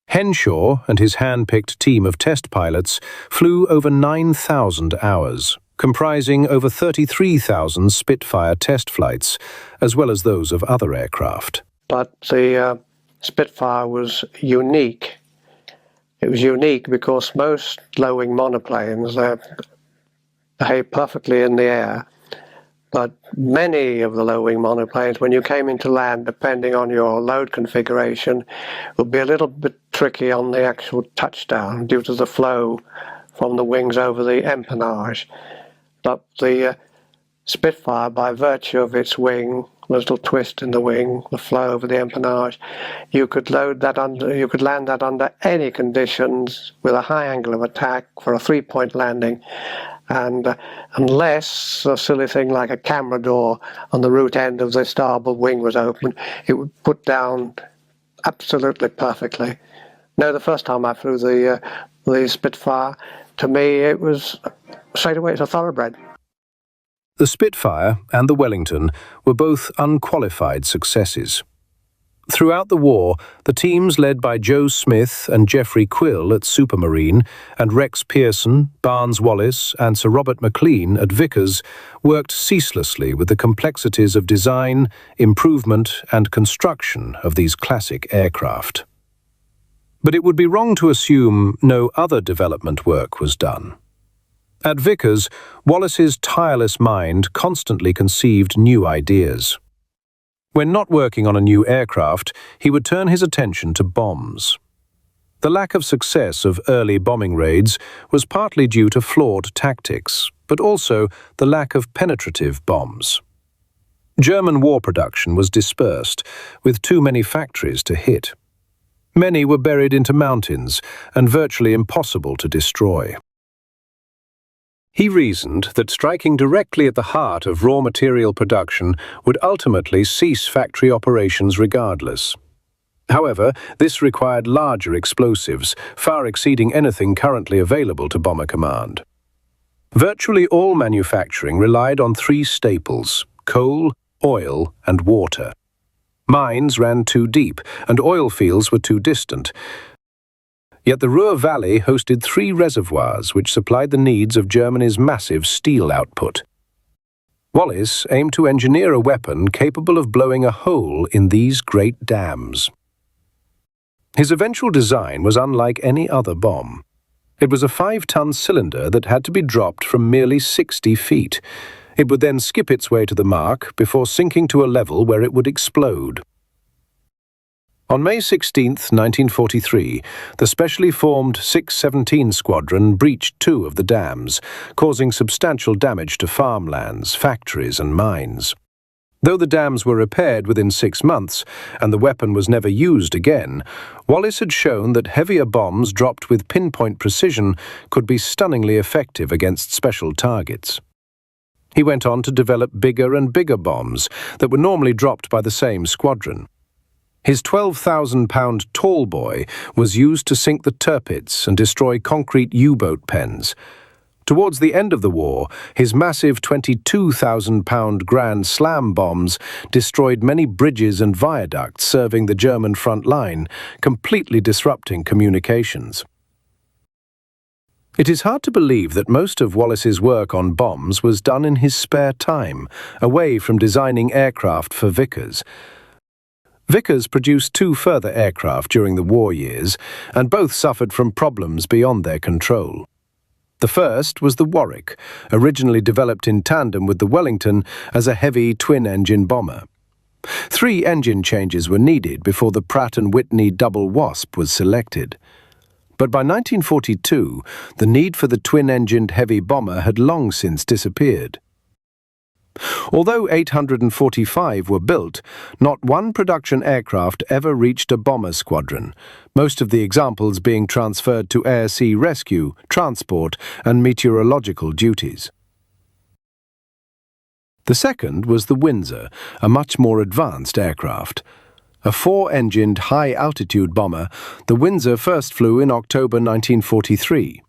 Henshaw and his hand-picked team of test pilots flew over 9,000 hours, comprising over 33,000 Spitfire test flights, as well as those of other aircraft. But the Spitfire was unique. It was unique because most low-wing monoplanes behave perfectly in the air, but many of the low-wing monoplanes, when you came into land, depending on your load configuration, would be a little bit tricky on the actual touchdown due to the flow from the wings over the empennage. But the Spitfire, by virtue of its wing, the little twist in the wing, the flow over the empennage, you could land that under any conditions with a high angle of attack for a 3-point landing. And unless a silly thing like a camera door on the root end of the starboard wing was open, it would put down absolutely perfectly. No, the first time I flew the Spitfire, to me it was straight away, it's a thoroughbred. The Spitfire and the Wellington were both unqualified successes. Throughout the war, the teams led by Joe Smith and Geoffrey Quill at Supermarine and Rex Pearson, Barnes Wallis and Sir Robert McLean at Vickers worked ceaselessly with the complexities of design, improvement and construction of these classic aircraft. But it would be wrong to assume no other development work was done. At Vickers, Wallis's tireless mind constantly conceived new ideas. When not working on a new aircraft, he would turn his attention to bombs. The lack of success of early bombing raids was partly due to flawed tactics, but also the lack of penetrative bombs. German war production was dispersed, with too many factories to hit. Many were buried into mountains and virtually impossible to destroy. He reasoned that striking directly at the heart of raw material production would ultimately cease factory operations regardless. However, this required larger explosives, far exceeding anything currently available to Bomber Command. Virtually all manufacturing relied on 3 staples: coal, oil, and water. Mines ran too deep, and oil fields were too distant. Yet the Ruhr Valley hosted 3 reservoirs which supplied the needs of Germany's massive steel output. Wallis aimed to engineer a weapon capable of blowing a hole in these great dams. His eventual design was unlike any other bomb. It was a 5-ton cylinder that had to be dropped from merely 60 feet. It would then skip its way to the mark before sinking to a level where it would explode. On May 16, 1943, the specially formed 617 Squadron breached 2 of the dams, causing substantial damage to farmlands, factories and mines. Though the dams were repaired within 6 months, and the weapon was never used again, Wallis had shown that heavier bombs dropped with pinpoint precision could be stunningly effective against special targets. He went on to develop bigger and bigger bombs that were normally dropped by the same squadron. His 12,000-pound tall boy was used to sink the Tirpitz and destroy concrete U-boat pens. Towards the end of the war, his massive 22,000-pound Grand Slam bombs destroyed many bridges and viaducts serving the German front line, completely disrupting communications. It is hard to believe that most of Wallis's work on bombs was done in his spare time, away from designing aircraft for Vickers. Vickers produced 2 further aircraft during the war years, and both suffered from problems beyond their control. The first was the Warwick, originally developed in tandem with the Wellington as a heavy twin-engine bomber. 3 engine changes were needed before the Pratt & Whitney Double Wasp was selected. But by 1942, the need for the twin-engined heavy bomber had long since disappeared. Although 845 were built, not one production aircraft ever reached a bomber squadron, most of the examples being transferred to air-sea rescue, transport, and meteorological duties. The second was the Windsor, a much more advanced aircraft. A 4-engined high-altitude bomber, the Windsor first flew in October 1943.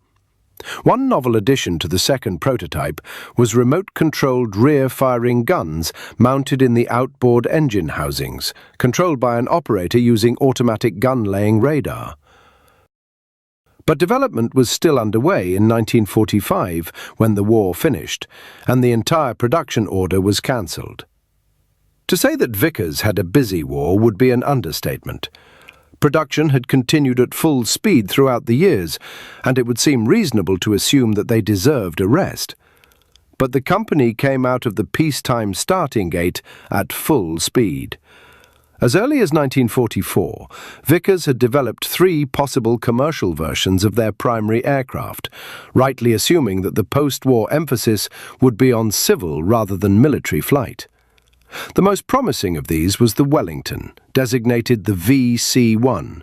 One novel addition to the second prototype was remote-controlled rear-firing guns mounted in the outboard engine housings, controlled by an operator using automatic gun-laying radar. But development was still underway in 1945 when the war finished, and the entire production order was cancelled. To say that Vickers had a busy war would be an understatement. Production had continued at full speed throughout the years, and it would seem reasonable to assume that they deserved a rest. But the company came out of the peacetime starting gate at full speed. As early as 1944, Vickers had developed 3 possible commercial versions of their primary aircraft, rightly assuming that the post-war emphasis would be on civil rather than military flight. The most promising of these was the Wellington, designated the VC-1.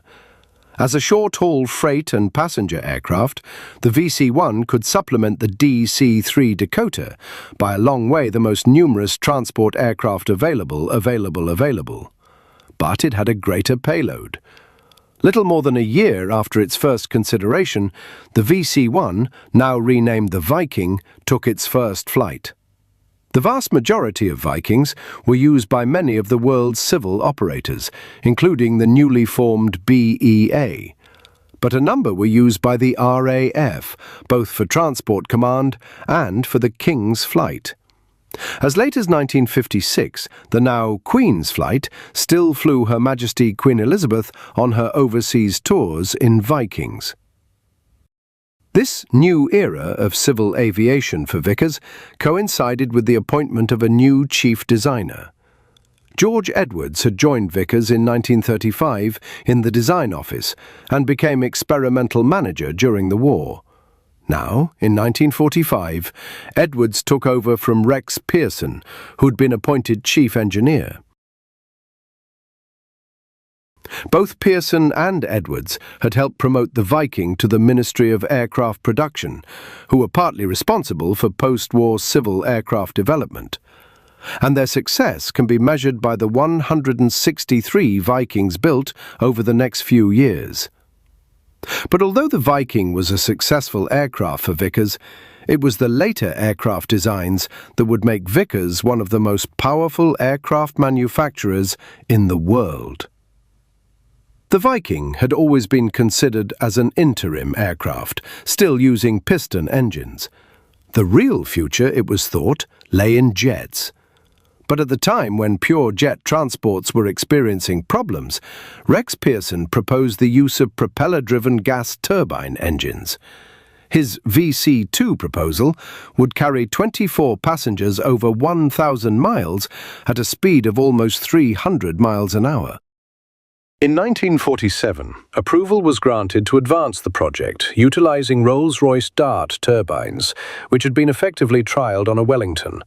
As a short-haul freight and passenger aircraft, the VC-1 could supplement the DC-3 Dakota, by a long way the most numerous transport aircraft available. But it had a greater payload. Little more than a year after its first consideration, the VC-1, now renamed the Viking, took its first flight. The vast majority of Vikings were used by many of the world's civil operators, including the newly formed BEA. But a number were used by the RAF, both for Transport Command and for the King's Flight. As late as 1956, the now Queen's Flight still flew Her Majesty Queen Elizabeth on her overseas tours in Vikings. This new era of civil aviation for Vickers coincided with the appointment of a new chief designer. George Edwards had joined Vickers in 1935 in the design office and became experimental manager during the war. Now, in 1945, Edwards took over from Rex Pearson, who'd been appointed chief engineer. Both Pearson and Edwards had helped promote the Viking to the Ministry of Aircraft Production, who were partly responsible for post-war civil aircraft development. And their success can be measured by the 163 Vikings built over the next few years. But although the Viking was a successful aircraft for Vickers, it was the later aircraft designs that would make Vickers one of the most powerful aircraft manufacturers in the world. The Viking had always been considered as an interim aircraft, still using piston engines. The real future, it was thought, lay in jets. But at the time when pure jet transports were experiencing problems, Rex Pearson proposed the use of propeller-driven gas turbine engines. His VC-2 proposal would carry 24 passengers over 1,000 miles at a speed of almost 300 miles an hour. In 1947, approval was granted to advance the project, utilizing Rolls-Royce Dart turbines, which had been effectively trialled on a Wellington.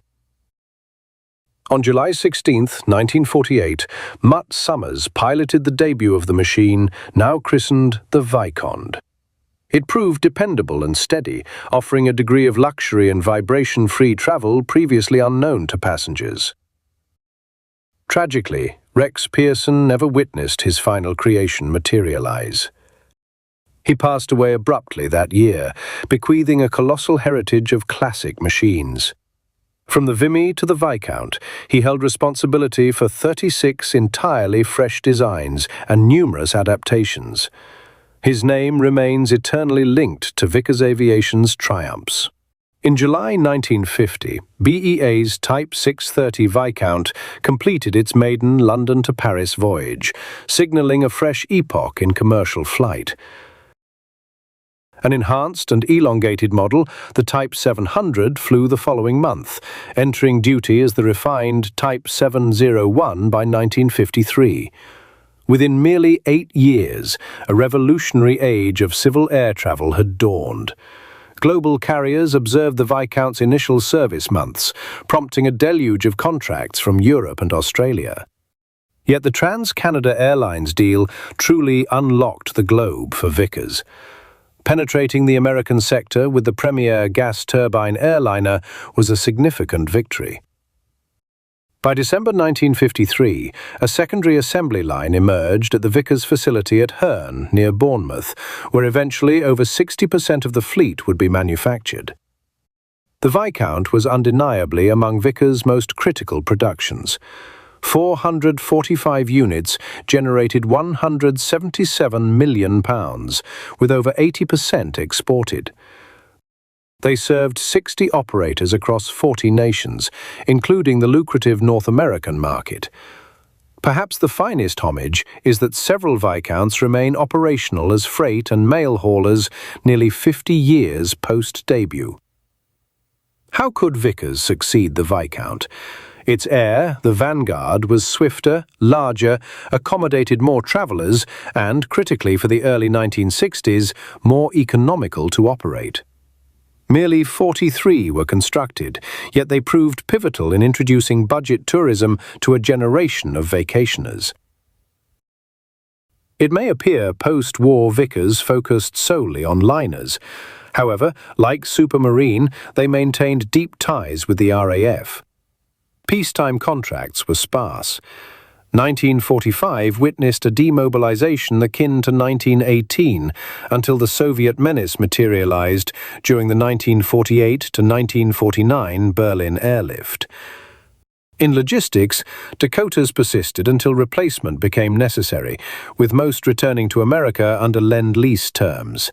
On July 16, 1948, Mutt Summers piloted the debut of the machine, now christened the Vicond. It proved dependable and steady, offering a degree of luxury and vibration-free travel previously unknown to passengers. Tragically, Rex Pearson never witnessed his final creation materialize. He passed away abruptly that year, bequeathing a colossal heritage of classic machines. From the Vimy to the Viscount, he held responsibility for 36 entirely fresh designs and numerous adaptations. His name remains eternally linked to Vickers Aviation's triumphs. In July 1950, BEA's Type 630 Viscount completed its maiden London to Paris voyage, signalling a fresh epoch in commercial flight. An enhanced and elongated model, the Type 700, flew the following month, entering duty as the refined Type 701 by 1953. Within merely 8 years, a revolutionary age of civil air travel had dawned. Global carriers observed the Viscount's initial service months, prompting a deluge of contracts from Europe and Australia. Yet the Trans-Canada Airlines deal truly unlocked the globe for Vickers. Penetrating the American sector with the premier gas turbine airliner was a significant victory. By December 1953, a secondary assembly line emerged at the Vickers facility at Herne, near Bournemouth, where eventually over 60% of the fleet would be manufactured. The Viscount was undeniably among Vickers' most critical productions. 445 units generated £177 million, with over 80% exported. They served 60 operators across 40 nations, including the lucrative North American market. Perhaps the finest homage is that several Viscounts remain operational as freight and mail haulers nearly 50 years post-debut. How could Vickers succeed the Viscount? Its heir, the Vanguard, was swifter, larger, accommodated more travellers, and, critically for the early 1960s, more economical to operate. Merely 43 were constructed, yet they proved pivotal in introducing budget tourism to a generation of vacationers. It may appear post-war Vickers focused solely on liners. However, like Supermarine, they maintained deep ties with the RAF. Peacetime contracts were sparse. 1945 witnessed a demobilization akin to 1918 until the Soviet menace materialized during the 1948 to 1949 Berlin airlift. In logistics, Dakotas persisted until replacement became necessary, with most returning to America under Lend-Lease terms.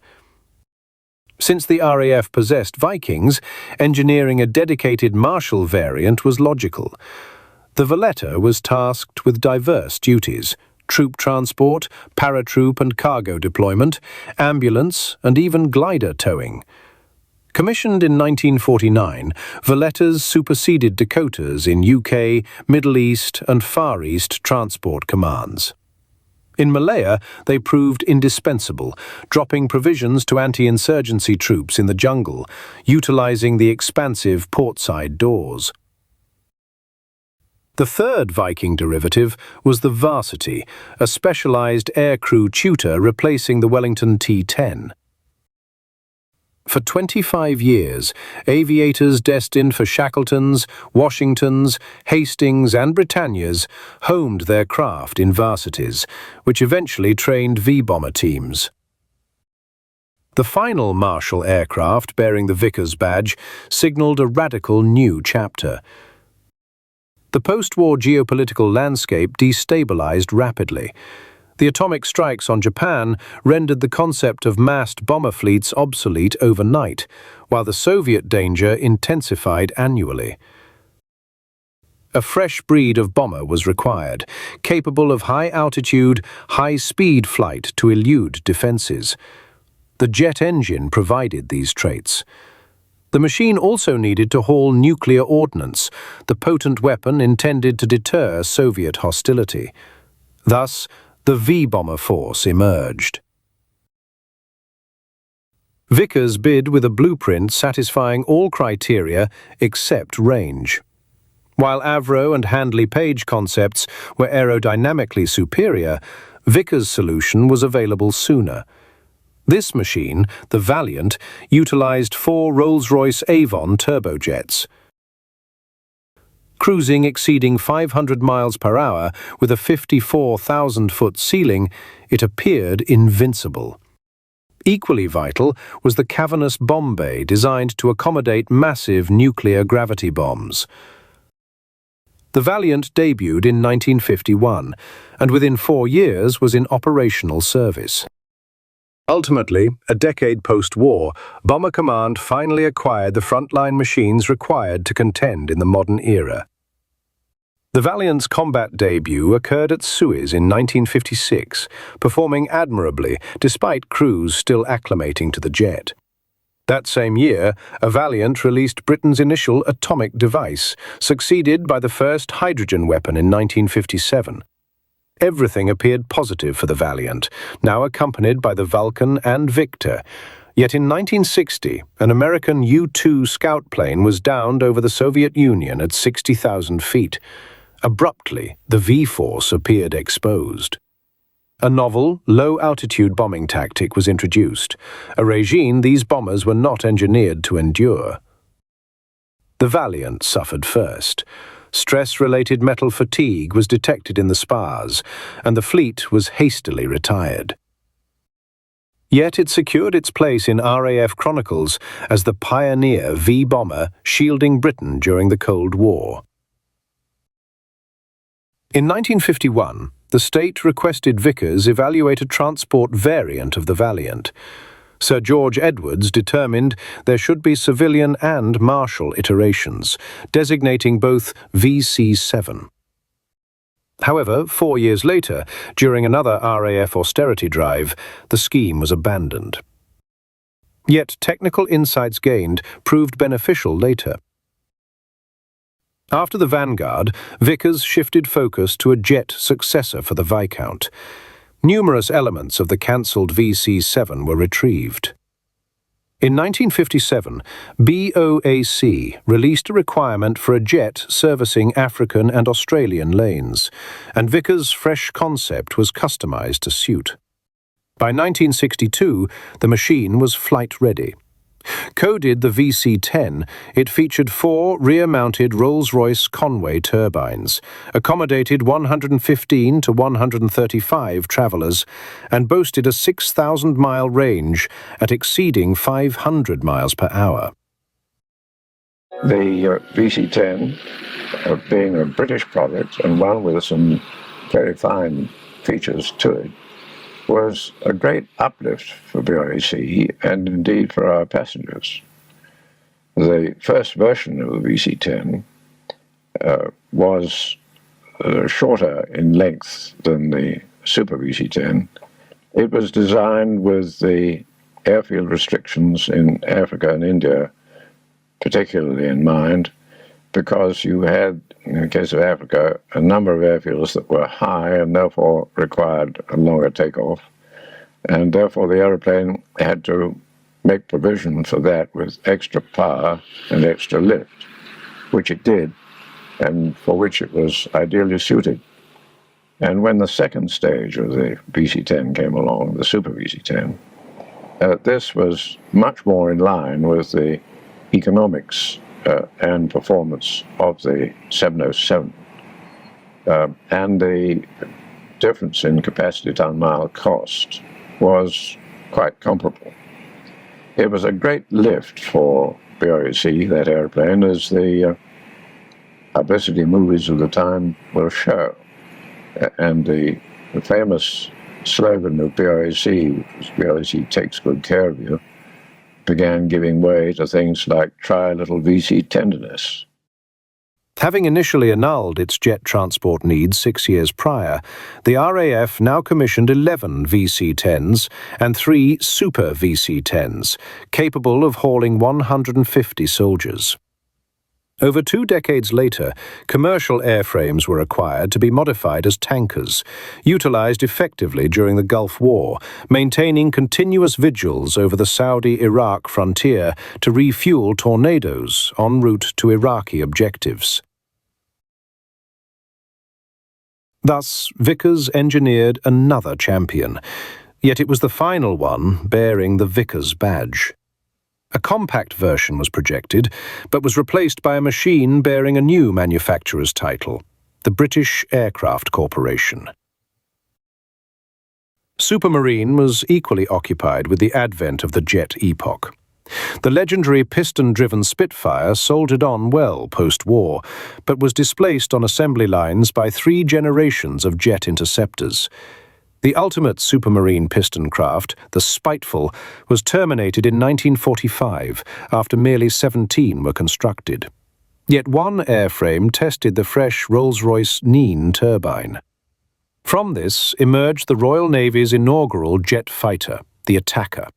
Since the RAF possessed Vikings, engineering a dedicated Marshall variant was logical. The Valetta was tasked with diverse duties: troop transport, paratroop and cargo deployment, ambulance, and even glider towing. Commissioned in 1949, Valettas superseded Dakotas in UK, Middle East and Far East transport commands. In Malaya, they proved indispensable, dropping provisions to anti-insurgency troops in the jungle, utilizing the expansive portside doors. The third Viking derivative was the Varsity, a specialized aircrew tutor replacing the Wellington T-10. For 25 years, aviators destined for Shackletons, Washingtons, Hastings and Britannias homed their craft in Varsities, which eventually trained V-bomber teams. The final Marshall aircraft bearing the Vickers badge signaled a radical new chapter. The post-war geopolitical landscape destabilized rapidly. The atomic strikes on Japan rendered the concept of massed bomber fleets obsolete overnight, while the Soviet danger intensified annually. A fresh breed of bomber was required, capable of high-altitude, high-speed flight to elude defenses. The jet engine provided these traits. The machine also needed to haul nuclear ordnance, the potent weapon intended to deter Soviet hostility. Thus, the V-bomber force emerged. Vickers bid with a blueprint satisfying all criteria except range. While Avro and Handley Page concepts were aerodynamically superior, Vickers' solution was available sooner. This machine, the Valiant, utilized 4 Rolls-Royce Avon turbojets. Cruising exceeding 500 miles per hour with a 54,000-foot ceiling, it appeared invincible. Equally vital was the cavernous bomb bay designed to accommodate massive nuclear gravity bombs. The Valiant debuted in 1951, and within 4 years was in operational service. Ultimately, a decade post-war, Bomber Command finally acquired the frontline machines required to contend in the modern era. The Valiant's combat debut occurred at Suez in 1956, performing admirably despite crews still acclimating to the jet. That same year, a Valiant released Britain's initial atomic device, succeeded by the first hydrogen weapon in 1957. Everything appeared positive for the Valiant, now accompanied by the Vulcan and Victor. Yet in 1960, an American U-2 scout plane was downed over the Soviet Union at 60,000 feet. Abruptly, the V-force appeared exposed. A novel, low-altitude bombing tactic was introduced, a regime these bombers were not engineered to endure. The Valiant suffered first. Stress-related metal fatigue was detected in the spars, and the fleet was hastily retired. Yet it secured its place in RAF chronicles as the pioneer V-bomber shielding Britain during the Cold War. In 1951, the state requested Vickers evaluate a transport variant of the Valiant. Sir George Edwards determined there should be civilian and martial iterations, designating both VC-7. However, 4 years later, during another RAF austerity drive, the scheme was abandoned. Yet technical insights gained proved beneficial later. After the Vanguard, Vickers shifted focus to a jet successor for the Viscount. Numerous elements of the cancelled VC-7 were retrieved. In 1957, BOAC released a requirement for a jet servicing African and Australian lanes, and Vickers' fresh concept was customised to suit. By 1962, the machine was flight-ready. Coded the VC-10, it featured 4 rear-mounted Rolls-Royce Conway turbines, accommodated 115 to 135 travellers, and boasted a 6,000-mile range at exceeding 500 miles per hour. The VC-10, being a British product and one with some very fine features to it, was a great uplift for BOAC and indeed for our passengers. The first version of the VC-10 was shorter in length than the Super VC-10. It was designed with the airfield restrictions in Africa and India particularly in mind, because you had, in the case of Africa, a number of airfields that were high and therefore required a longer takeoff, and therefore the aeroplane had to make provision for that with extra power and extra lift, which it did, and for which it was ideally suited. And when the second stage of the VC-10 came along, the Super VC-10, this was much more in line with the economics and performance of the 707. And the difference in capacity ton-mile cost was quite comparable. It was a great lift for BOAC, that airplane, as the publicity movies of the time will show. And the famous slogan of BOAC, BOAC takes good care of you, began giving way to things like try a little VC tenderness. Having initially annulled its jet transport needs 6 years prior, the RAF now commissioned 11 VC-10s and 3 Super VC-10s, capable of hauling 150 soldiers. Over 2 decades later, commercial airframes were acquired to be modified as tankers, utilized effectively during the Gulf War, maintaining continuous vigils over the Saudi-Iraq frontier to refuel Tornadoes en route to Iraqi objectives. Thus, Vickers engineered another champion, yet it was the final one bearing the Vickers badge. A compact version was projected, but was replaced by a machine bearing a new manufacturer's title, the British Aircraft Corporation. Supermarine was equally occupied with the advent of the jet epoch. The legendary piston-driven Spitfire soldiered on well post-war, but was displaced on assembly lines by 3 generations of jet interceptors. The ultimate supermarine piston craft, the Spiteful, was terminated in 1945 after merely 17 were constructed. Yet one airframe tested the fresh Rolls-Royce Nene turbine. From this emerged the Royal Navy's inaugural jet fighter, the Attacker.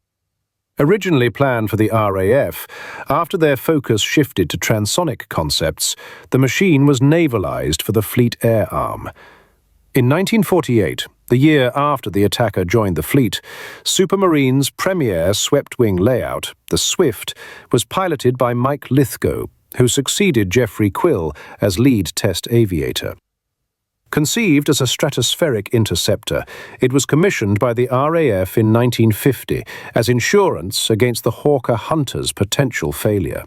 Originally planned for the RAF, after their focus shifted to transonic concepts, the machine was navalized for the Fleet Air Arm. In 1948, the year after the Attacker joined the fleet, Supermarine's premier swept-wing layout, the Swift, was piloted by Mike Lithgow, who succeeded Geoffrey Quill as lead test aviator. Conceived as a stratospheric interceptor, it was commissioned by the RAF in 1950 as insurance against the Hawker Hunter's potential failure.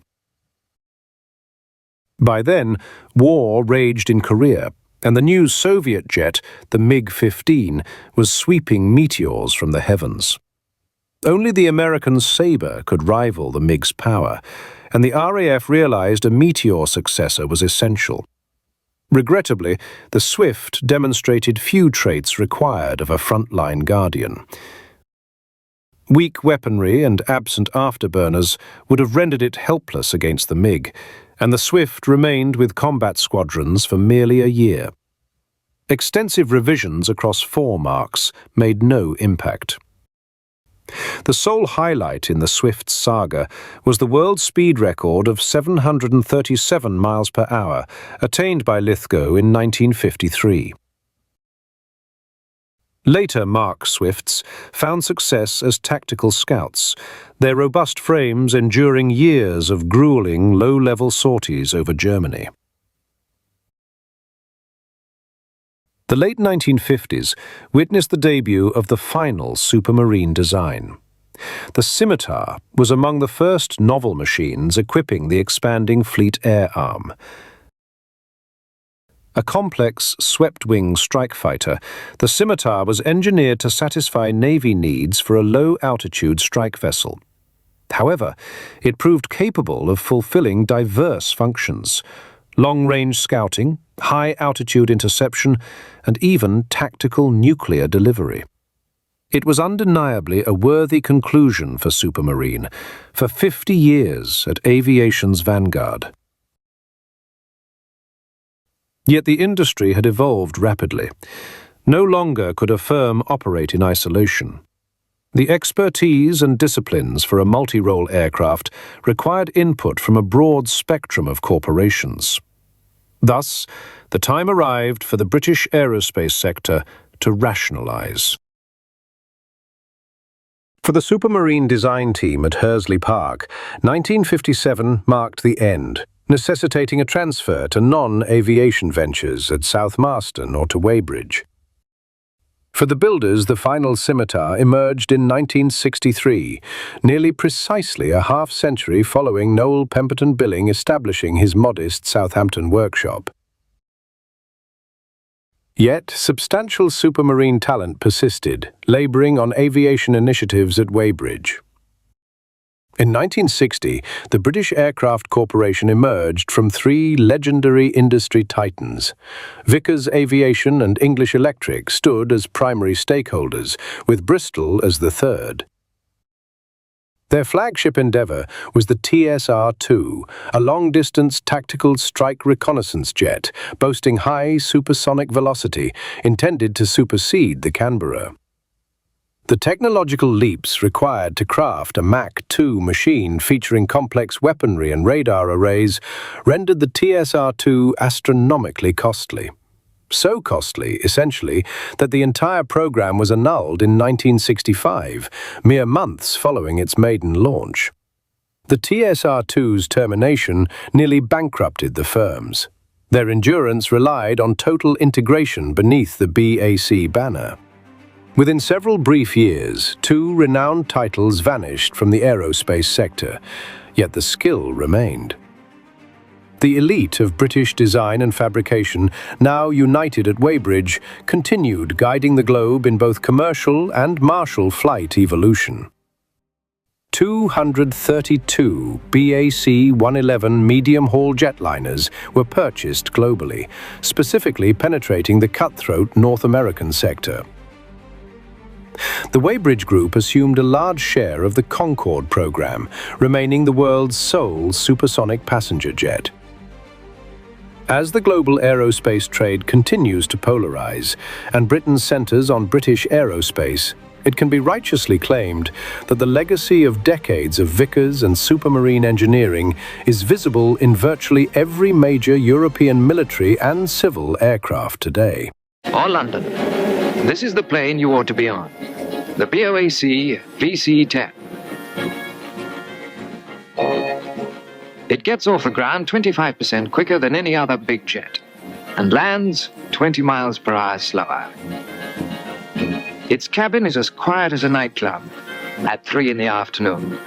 By then, war raged in Korea, and the new Soviet jet, the MiG-15, was sweeping meteors from the heavens. Only the American Sabre could rival the MiG's power, and the RAF realized a Meteor successor was essential. Regrettably, the Swift demonstrated few traits required of a frontline guardian. Weak weaponry and absent afterburners would have rendered it helpless against the MiG, and the Swift remained with combat squadrons for merely a year. Extensive revisions across 4 marks made no impact. The sole highlight in the Swift's saga was the world speed record of 737 miles per hour, attained by Lithgow in 1953. Later Mark Swifts found success as tactical scouts, their robust frames enduring years of grueling low-level sorties over Germany. The late 1950s witnessed the debut of the final Supermarine design. The Scimitar was among the first novel machines equipping the expanding Fleet Air Arm. A complex swept-wing strike fighter, the Scimitar was engineered to satisfy Navy needs for a low-altitude strike vessel. However, it proved capable of fulfilling diverse functions: long-range scouting, high-altitude interception, and even tactical nuclear delivery. It was undeniably a worthy conclusion for Supermarine, for 50 years at aviation's vanguard. Yet the industry had evolved rapidly. No longer could a firm operate in isolation. The expertise and disciplines for a multi-role aircraft required input from a broad spectrum of corporations. Thus, the time arrived for the British aerospace sector to rationalise. For the Supermarine design team at Hursley Park, 1957 marked the end, necessitating a transfer to non-aviation ventures at South Marston or to Weybridge. For the builders, the final Scimitar emerged in 1963, nearly precisely a half-century following Noel Pemberton Billing establishing his modest Southampton workshop. Yet, substantial Supermarine talent persisted, labouring on aviation initiatives at Weybridge. In 1960, the British Aircraft Corporation emerged from 3 legendary industry titans. Vickers Aviation and English Electric stood as primary stakeholders, with Bristol as the third. Their flagship endeavour was the TSR-2, a long-distance tactical strike reconnaissance jet boasting high supersonic velocity, intended to supersede the Canberra. The technological leaps required to craft a Mach 2 machine featuring complex weaponry and radar arrays rendered the TSR-2 astronomically costly. So costly, essentially, that the entire program was annulled in 1965, mere months following its maiden launch. The TSR-2's termination nearly bankrupted the firms. Their endurance relied on total integration beneath the BAC banner. Within several brief years, 2 renowned titles vanished from the aerospace sector, yet the skill remained. The elite of British design and fabrication, now united at Weybridge, continued guiding the globe in both commercial and martial flight evolution. 232 BAC-111 medium-haul jetliners were purchased globally, specifically penetrating the cutthroat North American sector. The Weybridge Group assumed a large share of the Concorde program, remaining the world's sole supersonic passenger jet. As the global aerospace trade continues to polarize, and Britain centers on British aerospace, it can be righteously claimed that the legacy of decades of Vickers and Supermarine engineering is visible in virtually every major European military and civil aircraft today. Or London. This is the plane you ought to be on. The BOAC VC-10. It gets off the ground 25% quicker than any other big jet and lands 20 miles per hour slower. Its cabin is as quiet as a nightclub at 3 in the afternoon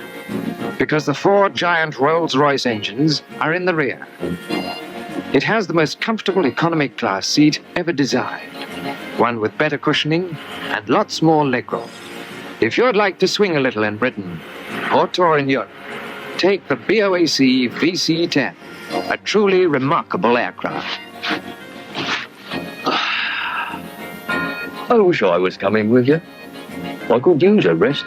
because the 4 giant Rolls-Royce engines are in the rear. It has the most comfortable economy class seat ever designed, one with better cushioning and lots more legroom. If you'd like to swing a little in Britain or tour in Europe, take the BOAC VC-10, a truly remarkable aircraft. I wish I was coming with you. I could use a rest.